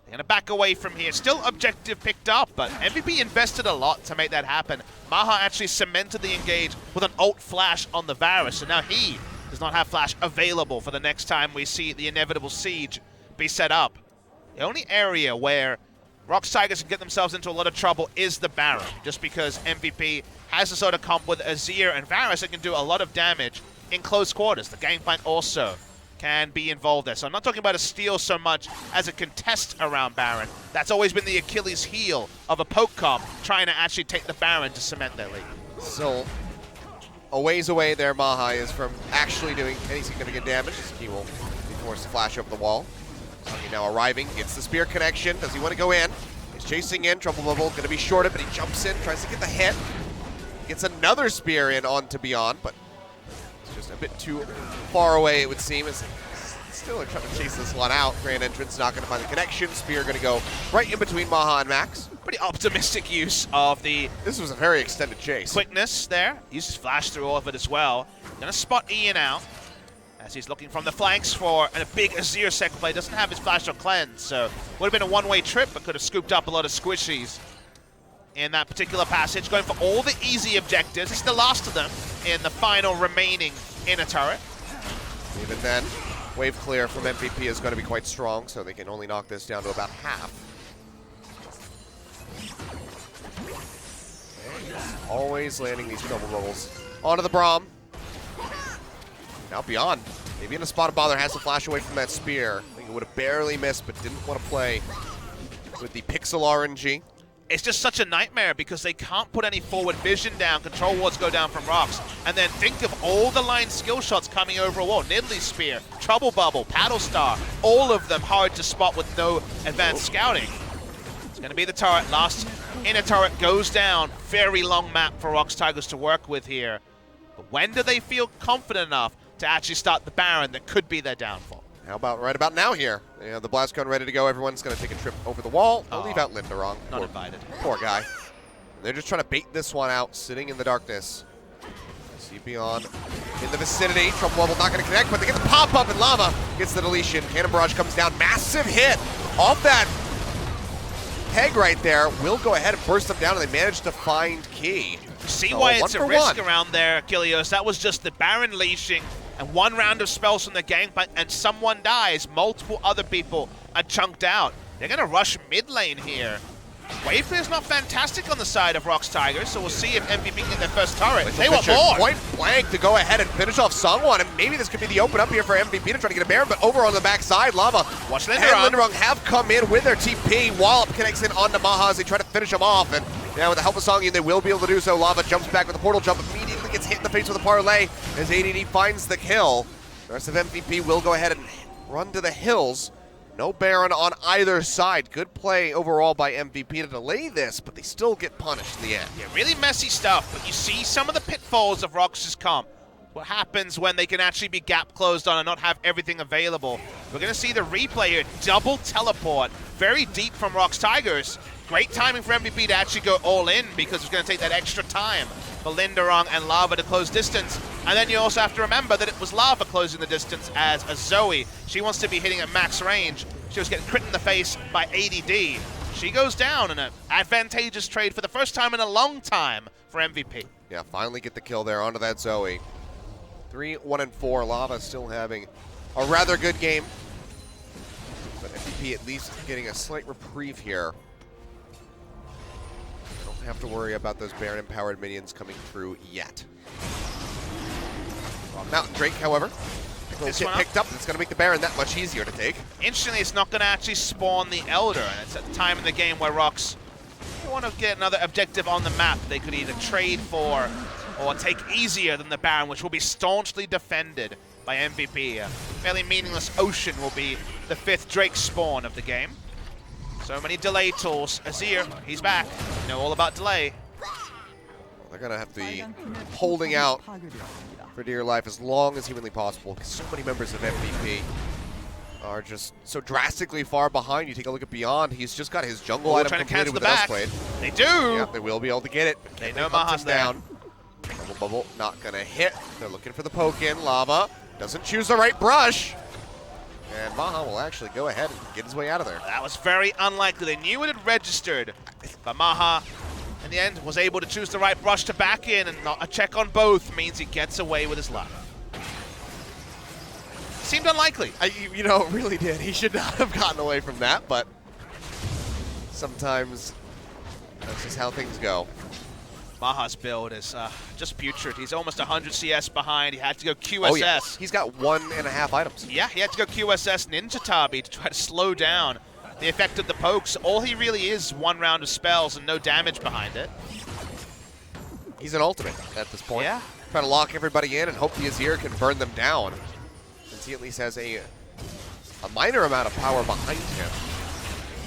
They're going to back away from here. Still objective picked up, but MVP invested a lot to make that happen. MaHa actually cemented the engage with an ult flash on the Varus, so now he does not have flash available for the next time we see the inevitable siege be set up. The only area where ROX Tigers can get themselves into a lot of trouble is the Baron, just because MVP has a sort of comp with Azir and Varus that can do a lot of damage in close quarters. The Gangplank also can be involved there. So I'm not talking about a steal so much as a contest around Baron. That's always been the Achilles heel of a poke comp, trying to actually take the Baron to cement their lead. So, a ways away there, MaHa is from actually doing any significant damage. He will be forced to flash over the wall. Sangyoon now arriving, gets the spear connection. Does he want to go in? He's chasing in, Trouble Bubble, going to be shorted, but he jumps in, tries to get the hit. Gets another spear in onto Beyond, but it's just a bit too far away, it would seem. As still trying to chase this one out. Grand Entrance not going to find the connection. Spear going to go right in between MaHa and Max. Pretty optimistic use of the... This was a very extended chase. Quickness there. Uses flash through all of it as well. Going to spot Ian out as he's looking from the flanks for a big Azir second play. Doesn't have his flash or cleanse, so would have been a one-way trip, but could have scooped up a lot of squishies in that particular passage. Going for all the easy objectives. It's the last of them in the final remaining inner turret. Even then, wave clear from MVP is going to be quite strong, so they can only knock this down to about half. Always landing these double bubbles onto the Braum. Now Beyond, maybe in a spot of bother, has to flash away from that spear. I think it would have barely missed, but didn't want to play with the pixel RNG. It's just such a nightmare because they can't put any forward vision down. Control wards go down from ROX. And then think of all the line skill shots coming over a wall. Nidalee Spear, Trouble Bubble, Paddle Star, all of them hard to spot with no advanced scouting. It's going to be the turret. Last inner turret goes down. Very long map for ROX Tigers to work with here. But when do they feel confident enough to actually start the Baron that could be their downfall? How about right about now here? You know, the blast cone ready to go. Everyone's going to take a trip over the wall. They'll leave out Lindarang. Not invited. Poor guy. They're just trying to bait this one out, sitting in the darkness. See Beyond in the vicinity. Trouble Bubble not going to connect, but they get the pop-up, and Lava gets the deletion. Cannon Barrage comes down. Massive hit off that peg right there. Will go ahead and burst them down, and they manage to find Key. See why it's a risk around there, Achilles. That was just the Baron leashing and one round of spells from the Gangplank, and someone dies. Multiple other people are chunked out. They're going to rush mid lane here. Wave clear is not fantastic on the side of ROX Tigers, so we'll see if MVP can get their first turret. They want more! Point blank to go ahead and finish off SeongHwan, and maybe this could be the open up here for MVP to try to get a Baron, but over on the backside, Lava Watch and Lindarang have come in with their TP. Wallop connects in onto MaHa as they try to finish him off, and now with the help of Sangyoon, they will be able to do so. Lava jumps back with a portal jump, immediately gets hit in the face with a parlay as ADD finds the kill. The rest of MVP will go ahead and run to the hills. No Baron on either side. Good play overall by MVP to delay this, but they still get punished in the end. Yeah, really messy stuff, but you see some of the pitfalls of ROX's comp. What happens when they can actually be gap closed on and not have everything available. We're going to see the replay here. Double teleport. Very deep from ROX Tigers. Great timing for MVP to actually go all in because it's going to take that extra time for Lindarang and Lava to close distance. And then you also have to remember that it was Lava closing the distance as a Zoe. She wants to be hitting at max range. She was getting crit in the face by ADD. She goes down in an advantageous trade for the first time in a long time for MVP. Yeah, finally get the kill there onto that Zoe. 3-1-4. Lava still having a rather good game. But MVP at least getting a slight reprieve here. Don't have to worry about those Baron-empowered minions coming through yet. Mountain Drake, however, will get picked up. It's going to make the Baron that much easier to take. Interestingly, it's not going to actually spawn the Elder, and it's at the time in the game where ROX want to get another objective on the map they could either trade for or take easier than the Baron, which will be staunchly defended by MVP. A fairly meaningless Ocean will be the 5th Drake spawn of the game. So many delay tools. Azir, he's back. You know all about delay. They're going to have to be holding out for dear life as long as humanly possible, because so many members of MVP are just so drastically far behind. You take a look at Beyond, he's just got his jungle item completed with an S-Blade. They do! Yeah, they will be able to get it. They know MaHa's down. Double Bubble not gonna hit. They're looking for the poke in. Lava doesn't choose the right brush. And MaHa will actually go ahead and get his way out of there. That was very unlikely. They knew it had registered, but MaHa in the end was able to choose the right brush to back in, and not a check on both means he gets away with his life. Seemed unlikely. You know, it really did. He should not have gotten away from that, but sometimes that's just how things go. MaHa's build is just putrid. He's almost 100 CS behind. He had to go QSS. Oh, yeah. He's got 1.5 items. Yeah, he had to go QSS Ninja Tabi to try to slow down the effect of the pokes. All he really is one round of spells and no damage behind it. He's an ultimate at this point. Yeah. Trying to lock everybody in and hope the Azir can burn them down, since he at least has a minor amount of power behind him.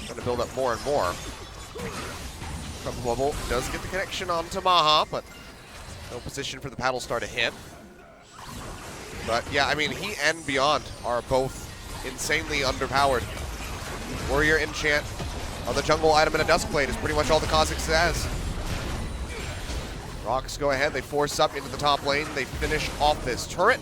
Trying to build up more and more. Trouble Bubble does get the connection onto MaHa, but no position for the Paddle Star to hit. But yeah, I mean, he and Beyond are both insanely underpowered. Warrior Enchant, the jungle item and a Duskblade is pretty much all the Kha'Zix has. ROX go ahead, they force up into the top lane, they finish off this turret,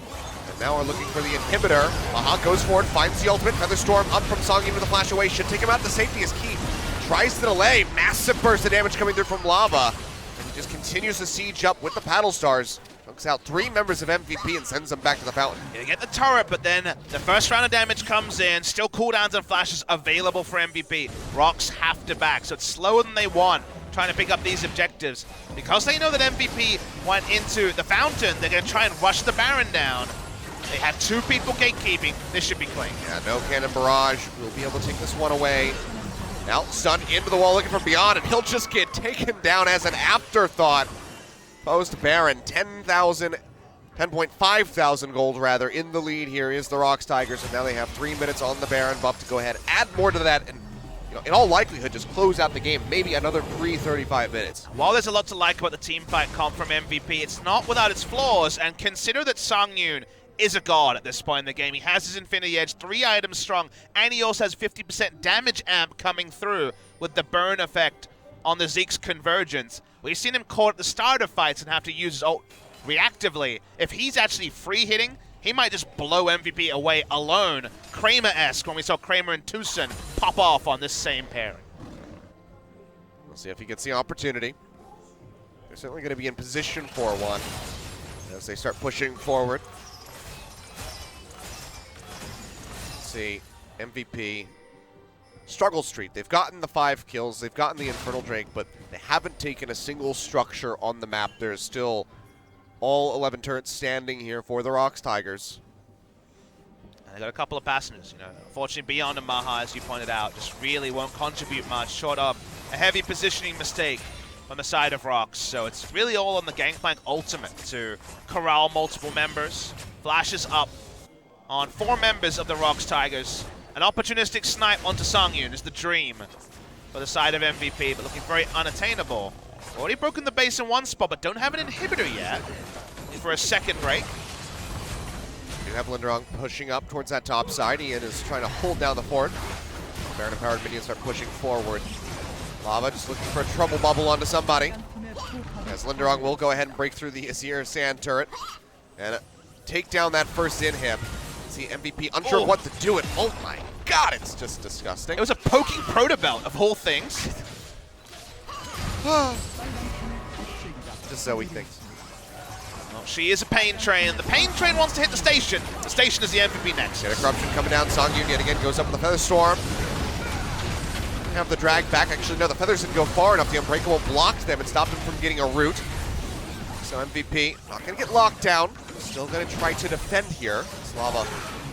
and now are looking for the inhibitor. MaHa goes forward, finds the ultimate, Featherstorm up from Sangyoon with a flash away, should take him out to safety as Keith tries to delay, massive burst of damage coming through from Lava, and he just continues to siege up with the Paddle Stars. Chokes out 3 members of MVP and sends them back to the fountain. You get the turret, but then the first round of damage comes in, still cooldowns and flashes available for MVP. ROX have to back, so it's slower than they want, trying to pick up these objectives. Because they know that MVP went into the fountain, they're going to try and rush the Baron down. They have 2 people gatekeeping, this should be clean. Yeah, no cannon barrage, we'll be able to take this one away. Now stunned into the wall looking for Beyond, and he'll just get taken down as an afterthought. Post Baron, 10.5 thousand gold rather, in the lead here is the ROX Tigers, and now they have 3 minutes on the Baron buff to go ahead, add more to that, and in all likelihood just close out the game, maybe another 35 minutes. While there's a lot to like about the teamfight comp from MVP, it's not without its flaws, and consider that Sangyoon is a god at this point in the game. He has his Infinity Edge, 3 items strong, and he also has 50% damage amp coming through with the burn effect on the Zeke's convergence. We've seen him caught at the start of fights and have to use his ult reactively. If he's actually free hitting, he might just blow MVP away alone. Kramer-esque when we saw Kramer and Tucson pop off on this same pairing. We'll see if he gets the opportunity. They're certainly going to be in position for one as they start pushing forward. See, MVP, struggle streak. They've gotten the 5 kills, they've gotten the Infernal Drake, but they haven't taken a single structure on the map. There's still all 11 turrets standing here for the ROX Tigers. And they got a couple of passengers, Unfortunately, Beyond and MaHa, as you pointed out, just really won't contribute much, short of a heavy positioning mistake on the side of ROX. So it's really all on the Gangplank ultimate to corral multiple members. Flashes up on 4 members of the ROX Tigers. An opportunistic snipe onto Sangyoon is the dream for the side of MVP, but looking very unattainable. Already broken the base in one spot, but don't have an inhibitor yet for a second break. You have Lindarang pushing up towards that top side. Ian is trying to hold down the fort. Baron and powered minions start pushing forward. Lava just looking for a trouble bubble onto somebody. As Lindarang will go ahead and break through the Azir sand turret and take down that first inhib. See MVP unsure what to do, and oh my god, it's just disgusting. It was a poking proto-belt of all things. Just so he thinks. Well, she is a pain train. The pain train wants to hit the station. The station is the MVP next. Get a corruption coming down. Sangyoon yet again goes up with the Featherstorm. Have the drag back. Actually, no, the Feathers didn't go far enough. The Unbreakable blocked them and stopped him from getting a root. So MVP not going to get locked down. Still going to try to defend here. Slava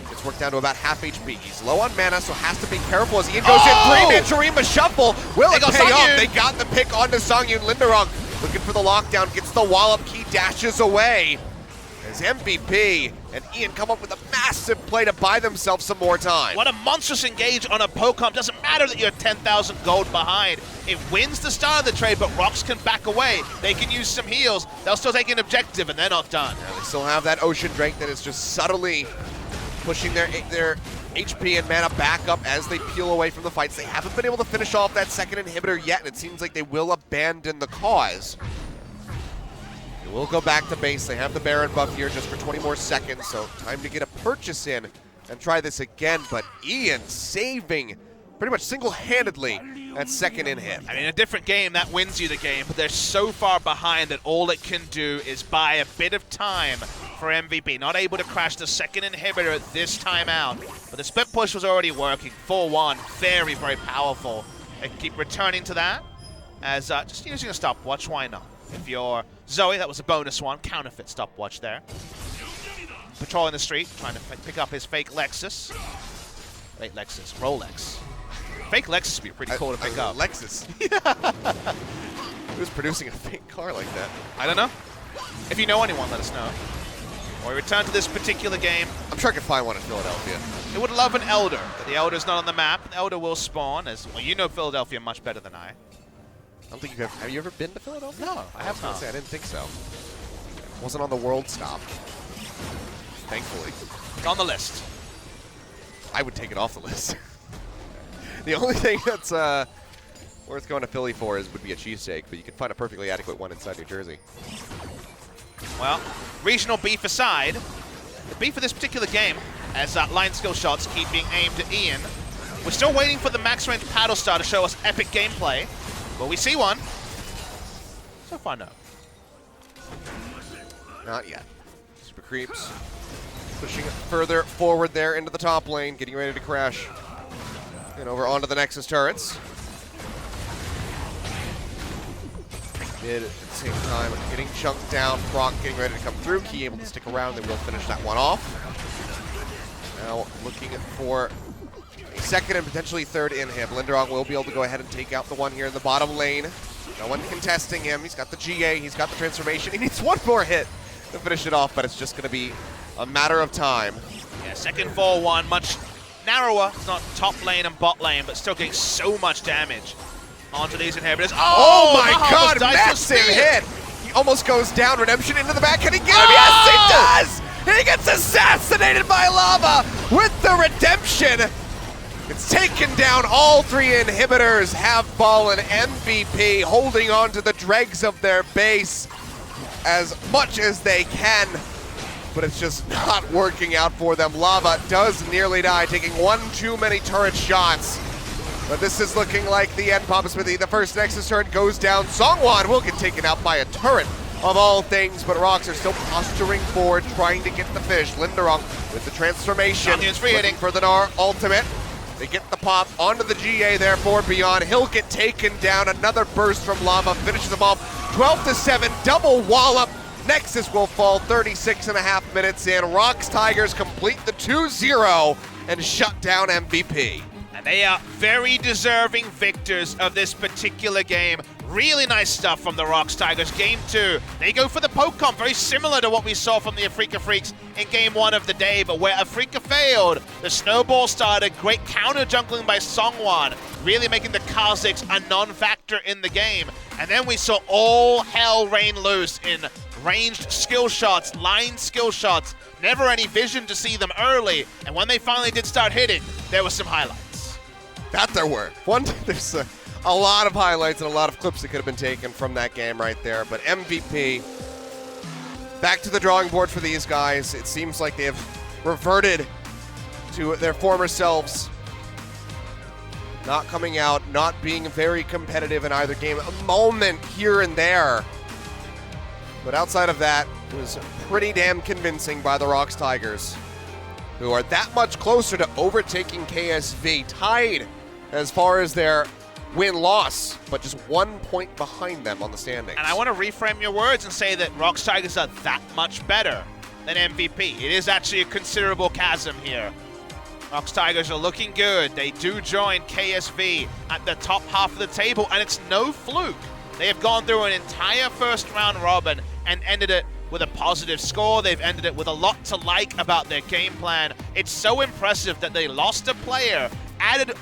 gets worked down to about half HP. He's low on mana, so has to be careful as Ian goes in. 3-man Shurima shuffle. Will it pay off? They got the pick onto Sangyoon. Lindarang looking for the lockdown. Gets the wallop. Key dashes away. As MVP and Ian come up with a massive play to buy themselves some more time. What a monstrous engage on a Pocom. Doesn't matter that you're 10,000 gold behind. It wins the start of the trade, but ROX can back away. They can use some heals. They'll still take an objective, and they're not done. Yeah, they still have that Ocean Drake that is just subtly pushing their HP and mana back up as they peel away from the fights. They haven't been able to finish off that second inhibitor yet, and it seems like they will abandon the cause. They will go back to base. They have the Baron buff here just for 20 more seconds, so time to get a purchase in and try this again. But Ian saving pretty much single-handedly that second inhib. I mean, a different game, that wins you the game, but they're so far behind that all it can do is buy a bit of time for MVP. Not able to crash the second inhibitor this time out, but the split push was already working. 4-1, very, very powerful. They can keep returning to that as just using a stopwatch, why not? If you're Zoe, that was a bonus one, counterfeit stopwatch there. Patrolling the street, trying to pick up his fake Lexus. Wait, Lexus, Rolex. Fake Lexus would be pretty cool to pick up. Lexus. Who's producing a fake car like that? I don't know. If you know anyone, let us know. Or we return to this particular game. I'm sure I could find one in Philadelphia. They would love an Elder, but the Elder's not on the map. The Elder will spawn, as well, you know Philadelphia much better than I. I don't think you've ever. Have you ever been to Philadelphia? No, I have not. I didn't think so. Wasn't on the world stop. Thankfully. It's on the list. I would take it off the list. The only thing that's worth going to Philly for would be a cheesesteak, but you can find a perfectly adequate one inside New Jersey. Well, regional beef aside, the beef for this particular game, as line skill shots keep being aimed at Ian. We're still waiting for the max range paddle star to show us epic gameplay. Will we see one? So far, no. Not yet. Super Creeps pushing it further forward there into the top lane, getting ready to crash. And over onto the Nexus turrets. Mid at the same time, getting chunked down. Proc getting ready to come through. Key able to stick around. They will finish that one off. Now looking for a second and potentially third inhib. Lindarang will be able to go ahead and take out the one here in the bottom lane. No one contesting him. He's got the GA. He's got the transformation. He needs one more hit to finish it off, but it's just going to be a matter of time. Yeah, second 4-1, much narrower. It's not top lane and bot lane, but still getting so much damage onto these inhibitors. Oh my MaHa god, was massive hit! He almost goes down. Redemption into the back. Can he get him? Yes, he does! He gets assassinated by Lava with the Redemption. It's taken down all three inhibitors. Have Ball and MVP holding on to the dregs of their base as much as they can, but it's just not working out for them. Lava does nearly die, taking one too many turret shots. But this is looking like the end, Papa Smithy. The first Nexus turret goes down. SeongHwan will get taken out by a turret of all things, but ROX are still posturing forward, trying to get the fish. Lindarang with the transformation, Sangyoon's free hitting for the Gnar ultimate. They get the pop onto the GA there for Beyond. He'll get taken down. Another burst from Lava finishes him off. 12-7, double wallop. Nexus will fall 36.5 minutes in. ROX Tigers complete the 2-0 and shut down MVP. And they are very deserving victors of this particular game. Really nice stuff from the ROX Tigers. Game 2, they go for the poke comp, very similar to what we saw from the Afrika Freaks in Game 1 of the day, but where Afrika failed, the snowball started. Great counter jungling by SeongHwan, really making the Kha'Zix a non-factor in the game. And then we saw all hell rain loose in ranged skill shots, line skill shots, never any vision to see them early, and when they finally did start hitting, there was some highlights. That there were. There's a lot of highlights and a lot of clips that could have been taken from that game right there, but MVP, back to the drawing board for these guys. It seems like they have reverted to their former selves. Not coming out, not being very competitive in either game. A moment here and there. But outside of that, it was pretty damn convincing by the ROX Tigers, who are that much closer to overtaking KSV, tied as far as their win-loss, but just 1 point behind them on the standings. And I want to reframe your words and say that ROX Tigers are that much better than MVP. It is actually a considerable chasm here. ROX Tigers are looking good. They do join KSV at the top half of the table, and it's no fluke. They have gone through an entire first round robin and ended it with a positive score. They've ended it with a lot to like about their game plan. It's so impressive that they lost a player, added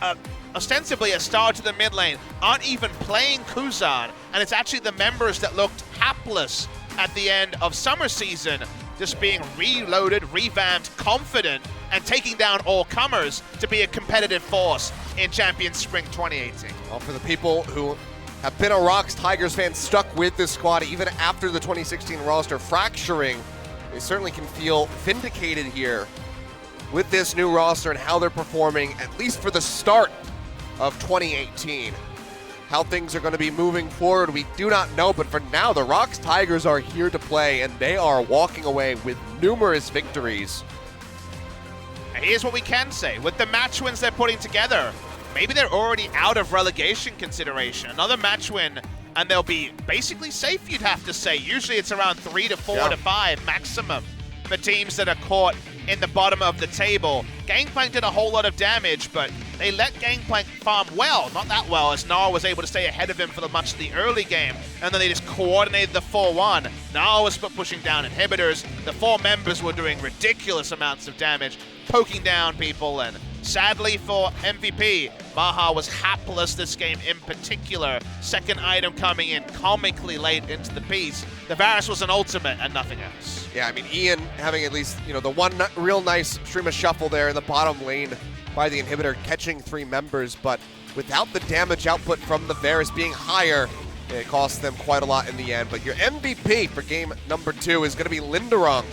ostensibly a star to the mid lane, aren't even playing Kuzan, and it's actually the members that looked hapless at the end of summer season, just being reloaded, revamped, confident, and taking down all comers to be a competitive force in Champions Spring 2018. Well, for the people who have been a ROX Tigers fan stuck with this squad even after the 2016 roster fracturing, they certainly can feel vindicated here with this new roster and how they're performing, at least for the start of 2018. How things are going to be moving forward, we do not know, but for now, the ROX Tigers are here to play, and they are walking away with numerous victories. Here's what we can say. With the match wins they're putting together, maybe they're already out of relegation consideration. Another match win, and they'll be basically safe, you'd have to say. Usually it's around 3 to 4 to 5 maximum for teams that are caught in the bottom of the table. Gangplank did a whole lot of damage, but they let Gangplank farm well, not that well, as Gnar was able to stay ahead of him for much of the early game, and then they just coordinated the 4-1. Gnar was pushing down inhibitors, the 4 members were doing ridiculous amounts of damage, poking down people, and sadly for MVP, MaHa was hapless this game in particular. Second item coming in comically late into the piece. The Varus was an ultimate and nothing else. Yeah, I mean, Ian having at least, the one real nice stream of shuffle there in the bottom lane by the inhibitor, catching 3 members, but without the damage output from the Varus being higher, it cost them quite a lot in the end. But your MVP for game number 2 is going to be Lindarang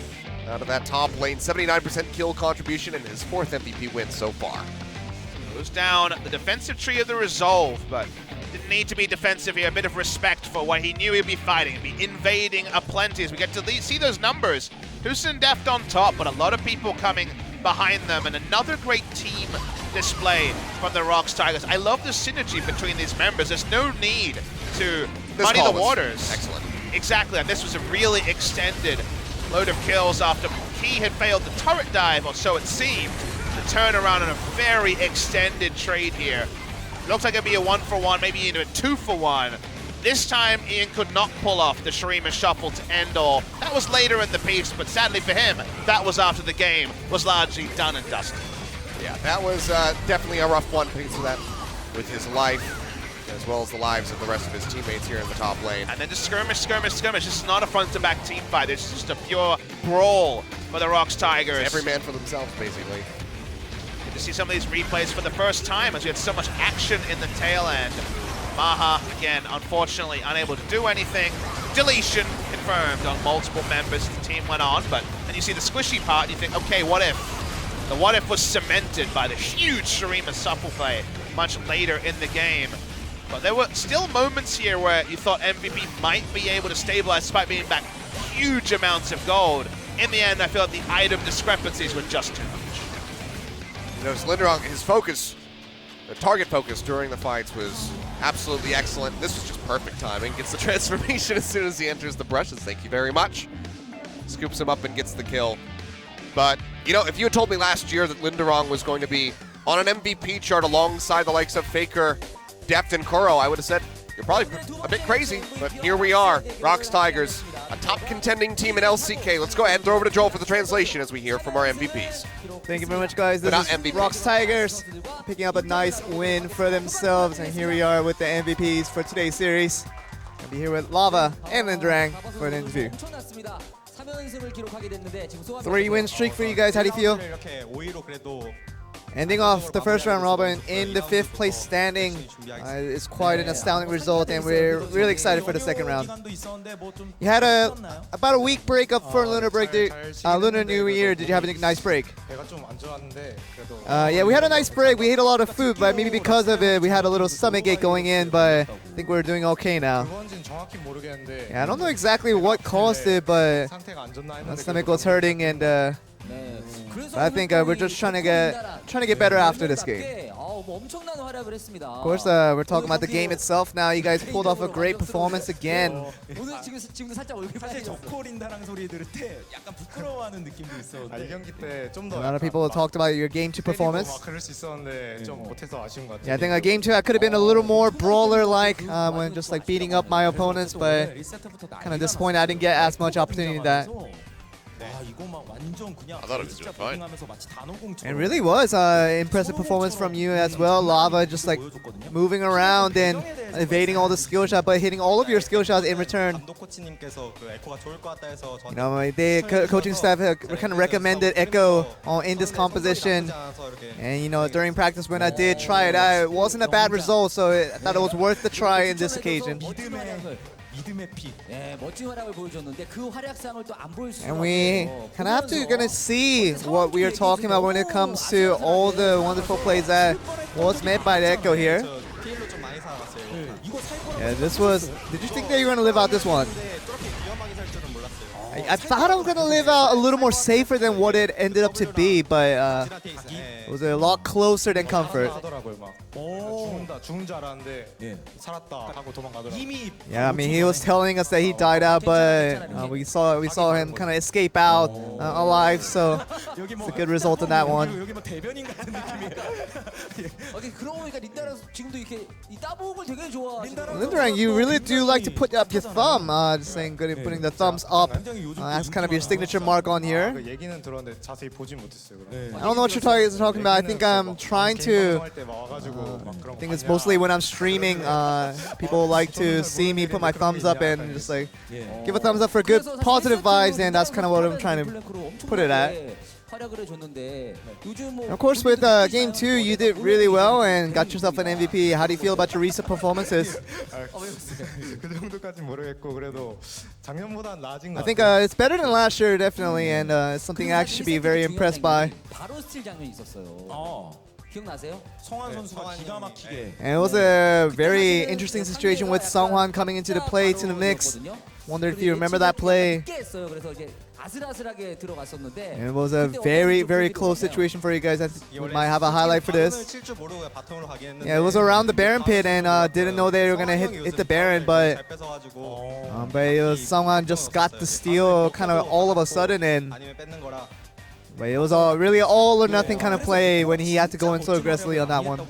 out of that top lane. 79% kill contribution and his 4th MVP win so far. Goes down the defensive tree of the Resolve, but didn't need to be defensive here. A bit of respect for what he knew he'd be fighting. He'd be invading aplenty as we get to see those numbers. Husin Deft on top, but a lot of people coming behind them, and another great team display from the ROX Tigers. I love the synergy between these members. There's no need to muddy the waters. Excellent. Exactly, and this was a really extended load of kills after he had failed the turret dive, or so it seemed. The turnaround on a very extended trade here. Looks like it'd be a 1-for-1, maybe even a 2-for-1. This time, Ian could not pull off the Shurima Shuffle to end all. That was later in the piece, but sadly for him, that was after the game was largely done and dusted. Yeah, that was definitely a rough one, piece of that with his life, as well as the lives of the rest of his teammates here in the top lane. And then just skirmish. This is not a front-to-back team fight. This is just a pure brawl for the ROX Tigers. It's every man for themselves, basically. Good to see some of these replays for the first time as we had so much action in the tail end. MaHa, again, unfortunately unable to do anything. Deletion confirmed on multiple members as the team went on, but then you see the squishy part and you think, okay, what if? The what if was cemented by the huge Shurima Shuffle play much later in the game. But there were still moments here where you thought MVP might be able to stabilize despite being back huge amounts of gold. In the end, I feel like the item discrepancies were just too much. Lindarang, his focus, the target focus during the fights was absolutely excellent. This was just perfect timing. Gets the transformation as soon as he enters the brushes. Thank you very much. Scoops him up and gets the kill. But, if you had told me last year that Lindarang was going to be on an MVP chart alongside the likes of FLICKR, Deft, and Kuro, I would have said, you're probably a bit crazy, but here we are. ROX Tigers, a top contending team in LCK. Let's go ahead and throw over to Joel for the translation as we hear from our MVPs. Thank you very much, guys. This is ROX Tigers picking up a nice win for themselves, and here we are with the MVPs for today's series. I'll be here with Lava and Lindarang for an interview. 3-win streak for you guys. How do you feel? Ending off the first round robin in the 5th place standing is quite an astounding result, and we're really excited for the second round. You had about a week break up for Lunar New Year. Did you have a nice break? Yeah, we had a nice break. We ate a lot of food, but maybe because of it, we had a little stomachache going in, but I think we're doing okay now. Yeah, I don't know exactly what caused it, but my stomach was hurting, and I think we're just trying to get better after this game. Of course, we're talking about the game itself now. You guys pulled off a great performance again. A lot of people talked about your game 2 performance. Yeah, I think game 2 I could have been a little more brawler-like when just beating up my opponents, but kind of disappointed I didn't get as much opportunity in that. I thought it was doing fine. It really was impressive performance from you as well. Lava just moving around and evading all the skill shots, but hitting all of your skill shots in return. The coaching staff kind of recommended Echo in this composition, and during practice when I did try it out, it wasn't a bad result, so I thought it was worth the try in this occasion. And we kind of have to see what we are talking about when it comes to all the wonderful plays that was made by the Echo here. Yeah, this was. Did you think that you were going to live out this one? I thought I was going to live out a little more safer than what it ended up to be, but It was a lot closer than comfort. 하더라고요. 막 죽은 줄 알았는데 살았다 하고 도망가더라고요. Yeah, I mean he was telling us that he died out, but we saw him kind of escape out alive. So it's a good result in that one. 여기 뭐 대변인 같은 느낌이에요. 그러고 보니까 린다랑 지금도 이렇게 이 따봉을 되게 좋아. Lindarang, you really do like to put up your thumb. Just saying good at putting the thumbs up. That's kind of your signature mark on here. 얘기는 들었는데 자세히 보진 못했어요. I don't know what you're talking about. I think I'm trying to. I think it's mostly when I'm streaming. People like to see me put my thumbs up and just like give a thumbs up for good positive vibes, and that's kind of what I'm trying to put it at. Of course, with game 2, you did really well and got yourself an MVP. How do you feel about your recent performances? 그 정도까진 모르겠고 그래도 작년보다는 나아진 것 I think 같아요. it's better than last year, definitely, and it's something I should be very impressed by. 바로 스틸 장면이 있었어요. 기억나세요? 성환 선수가 기가 막히게. And it was a very interesting situation with SeongHwan coming into the play to the mix. Wonder if you remember that play. 그래서 이제 아슬아슬하게 들어갔었는데. And it was a very, very close situation for you guys. I think we might have a highlight for this. Yeah, it was around the Baron pit and didn't know they were gonna hit the Baron, but it was SeongHwan just got the steal kind of all of a sudden, and but it was a really all or nothing kind of play when he had to go in so aggressively on that one.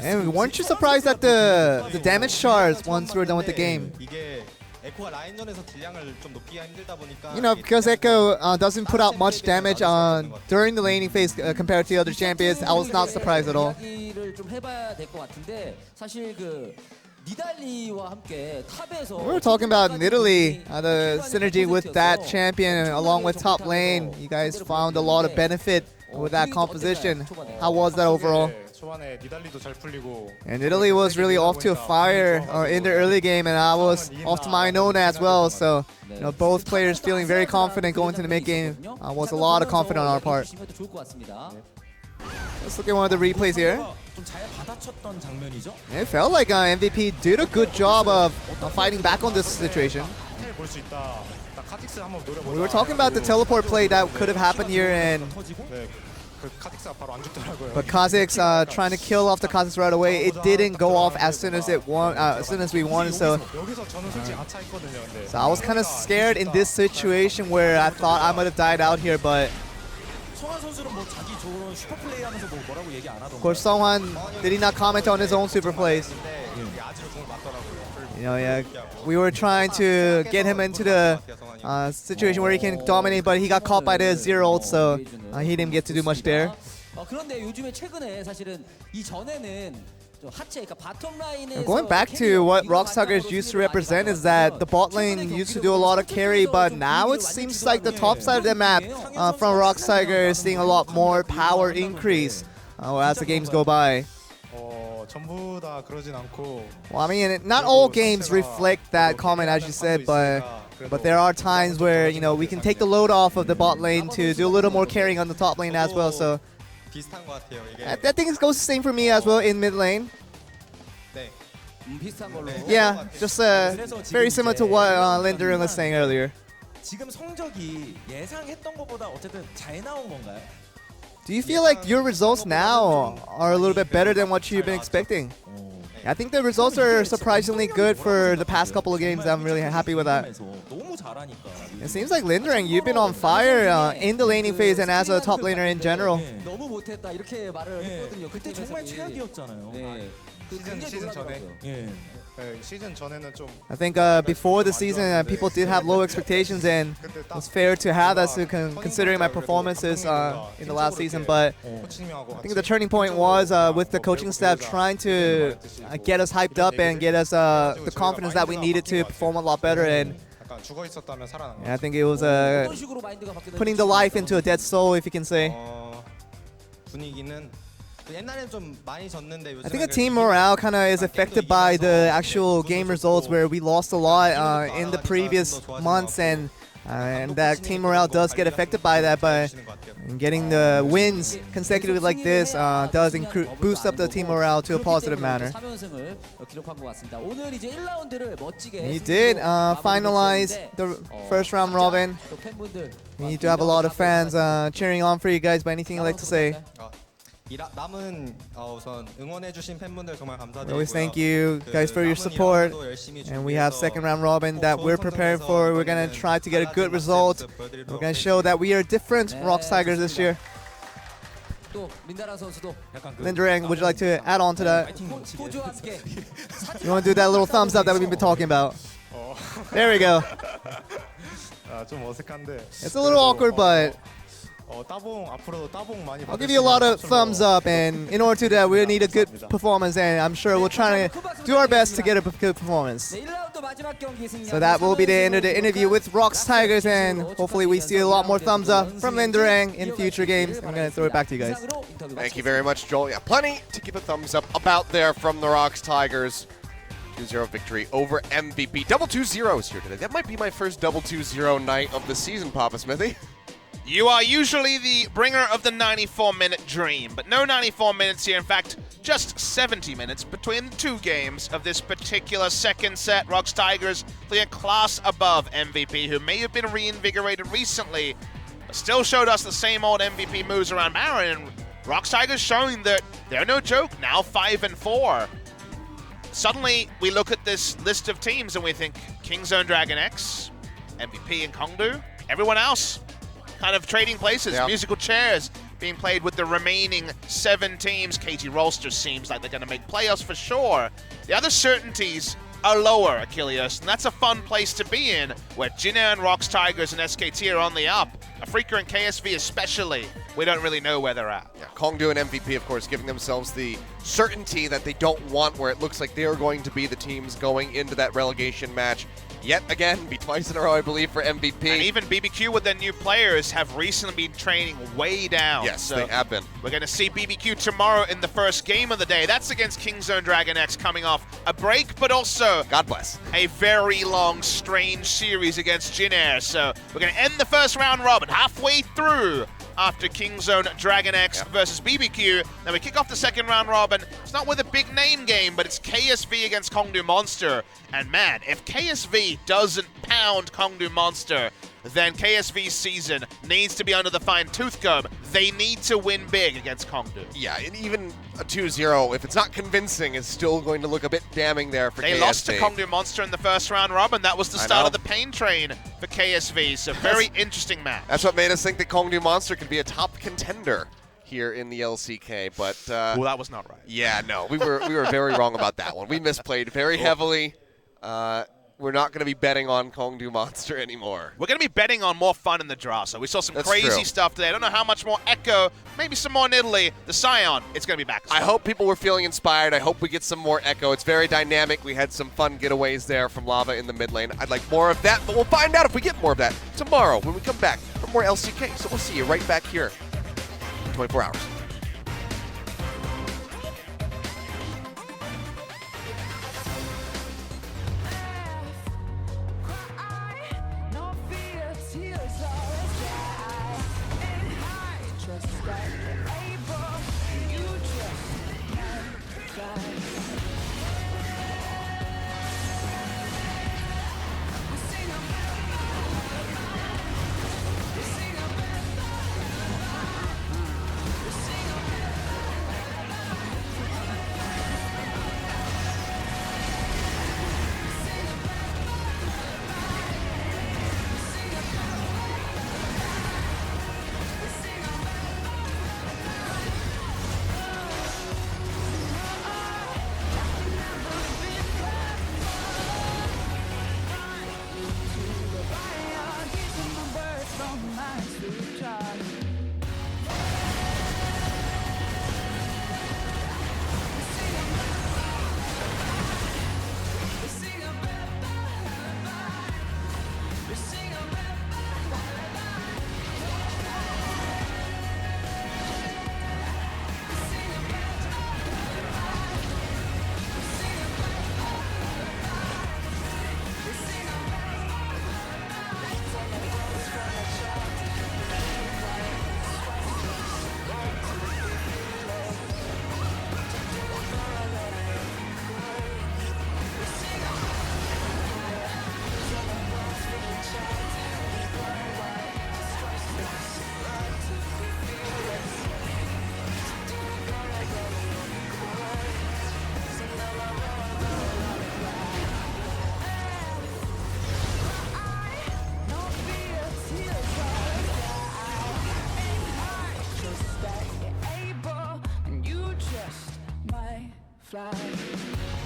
And weren't you surprised at the damage charts once we were done with the game? You know, because Echo doesn't put out much damage during the laning phase compared to the other champions, I was not surprised at all. We were talking about Nidalee, the synergy with that champion along with top lane. You guys found a lot of benefit with that composition. How was that overall? 초반에 니달리도 잘 풀리고. And Nidalee was really off to a fire in the early game, and I was off to my own as well. So, you know, both players feeling very confident going to the mid game. Was a lot of confidence on our part. Let's look at one of the replays here. It felt like MVP did a good job of fighting back on this situation. We were talking about the teleport play that could have happened here, and but Kha'Zix trying to kill off the Kha'Zix right away. It didn't go off as soon as we wanted. So I was kind of scared in this situation where I thought I might have died out here, but. Of course, SeongHwan did he not comment on his own super plays. You know, yeah, we were trying to get him into the situation where he can dominate, but he got caught by the Azir ult, so he didn't get to do much there. Going back to what ROX Tigers used to represent is that the bot lane used to do a lot of carry, but now it seems like the top side of the map from ROX Tigers is seeing a lot more power increase as the games go by. Well, I mean, not all games reflect that comment, as you said, but there are times where, you know, we can take the load off of the bot lane to do a little more carrying on the top lane as well. So I think it goes the same for me as well in mid lane. Yeah, just very similar to what Lindarang was saying earlier. Do you feel like your results now are a little bit better than what you've been expecting? I think the results are surprisingly good for the past couple of games. I'm really happy with that. It seems like Lindarang, you've been on fire in the laning phase and as a top laner in general. I think before the season, people did have low expectations, and it was fair to have that, considering my performances in the last season. But I think the turning point was with the coaching staff trying to get us hyped up and get us the confidence that we needed to perform a lot better. And I think it was putting the life into a dead soul, if you can say. I think the team morale kind of is affected by the actual game results, where we lost a lot in the previous months, and And that team morale does get affected by that, but getting the wins consecutively like this does boost up the team morale to a positive manner. He did finalize the first round robin. You need to have a lot of fans cheering on for you guys, but anything you'd like to say? 남은 우선 응원해주신 팬분들 정말 감사드리고요. We always thank you guys for your support, and we have second round robin that we're prepared for. We're gonna try to get a good result. We're gonna show that we are different ROX Tigers this year. Lindarang, would you like to add on to that? You want to do that little thumbs up that we've been talking about? There we go. 좀 어색한데. It's a little awkward, but I'll give you a lot of thumbs up, and in order to do that, we need a good performance, and I'm sure we'll try to do our best to get a good performance. So that will be the end of the interview with ROX Tigers, and hopefully we see a lot more thumbs up from Lindarang in future games. I'm going to throw it back to you guys. Thank you very much, Joel. Yeah, plenty to give a thumbs up about there from the ROX Tigers. 2-0 victory over MVP. Double 2-0s here today. That might be my first double 2-0 night of the season, Papa Smithy. You are usually the bringer of the 94-minute dream, but no 94 minutes here. In fact, just 70 minutes between the two games of this particular second set. ROX Tigers play a class above MVP, who may have been reinvigorated recently, but still showed us the same old MVP moves around Baron. And ROX Tigers showing that they're no joke, now 5-4. Suddenly, we look at this list of teams and we think Kingzone Dragon X, MVP and Kongdu, everyone else kind of trading places, musical chairs being played with the remaining 7 teams. KT Rolster seems like they're going to make playoffs for sure. The other certainties are lower, Achilles, and that's a fun place to be in, where Gnar and ROX Tigers and SKT are on the up. FLICKR and KSV especially, we don't really know where they're at. Yeah, Kongdu and MVP, of course, giving themselves the certainty that they don't want, where it looks like they are going to be the teams going into that relegation match. Yet again, be twice in a row, I believe, for MVP. And even BBQ with their new players have recently been training way down. Yes, so they have been. We're going to see BBQ tomorrow in the first game of the day. That's against Kingzone Dragon X, coming off a break, but also, God bless, a very long, strange series against Gnar. So we're going to end the first round robin halfway through after Kingzone Dragon X versus BBQ. Then we kick off the second round robin. It's not with a big name game, but it's KSV against Kongdu Monster. And man, if KSV doesn't pound Kongdu Monster, then KSV's season needs to be under the fine-tooth comb. They need to win big against Kongdu. Yeah, and even a 2-0, if it's not convincing, is still going to look a bit damning there for KSV. They lost to Kongdu Monster in the first round robin. That was the start of the pain train for KSV, so very interesting match. That's what made us think that Kongdu Monster could be a top contender here in the LCK, but well, that was not right. Yeah, no, we were very wrong about that one. We misplayed very heavily. We're not going to be betting on Kongdu Monster anymore. We're going to be betting on more fun in the draw. So we saw some crazy stuff today. I don't know how much more Echo, maybe some more Nidalee. The Scion, it's going to be back. I hope people were feeling inspired. I hope we get some more Echo. It's very dynamic. We had some fun getaways there from Lava in the mid lane. I'd like more of that, but we'll find out if we get more of that tomorrow when we come back for more LCK. So we'll see you right back here in 24 hours. fly.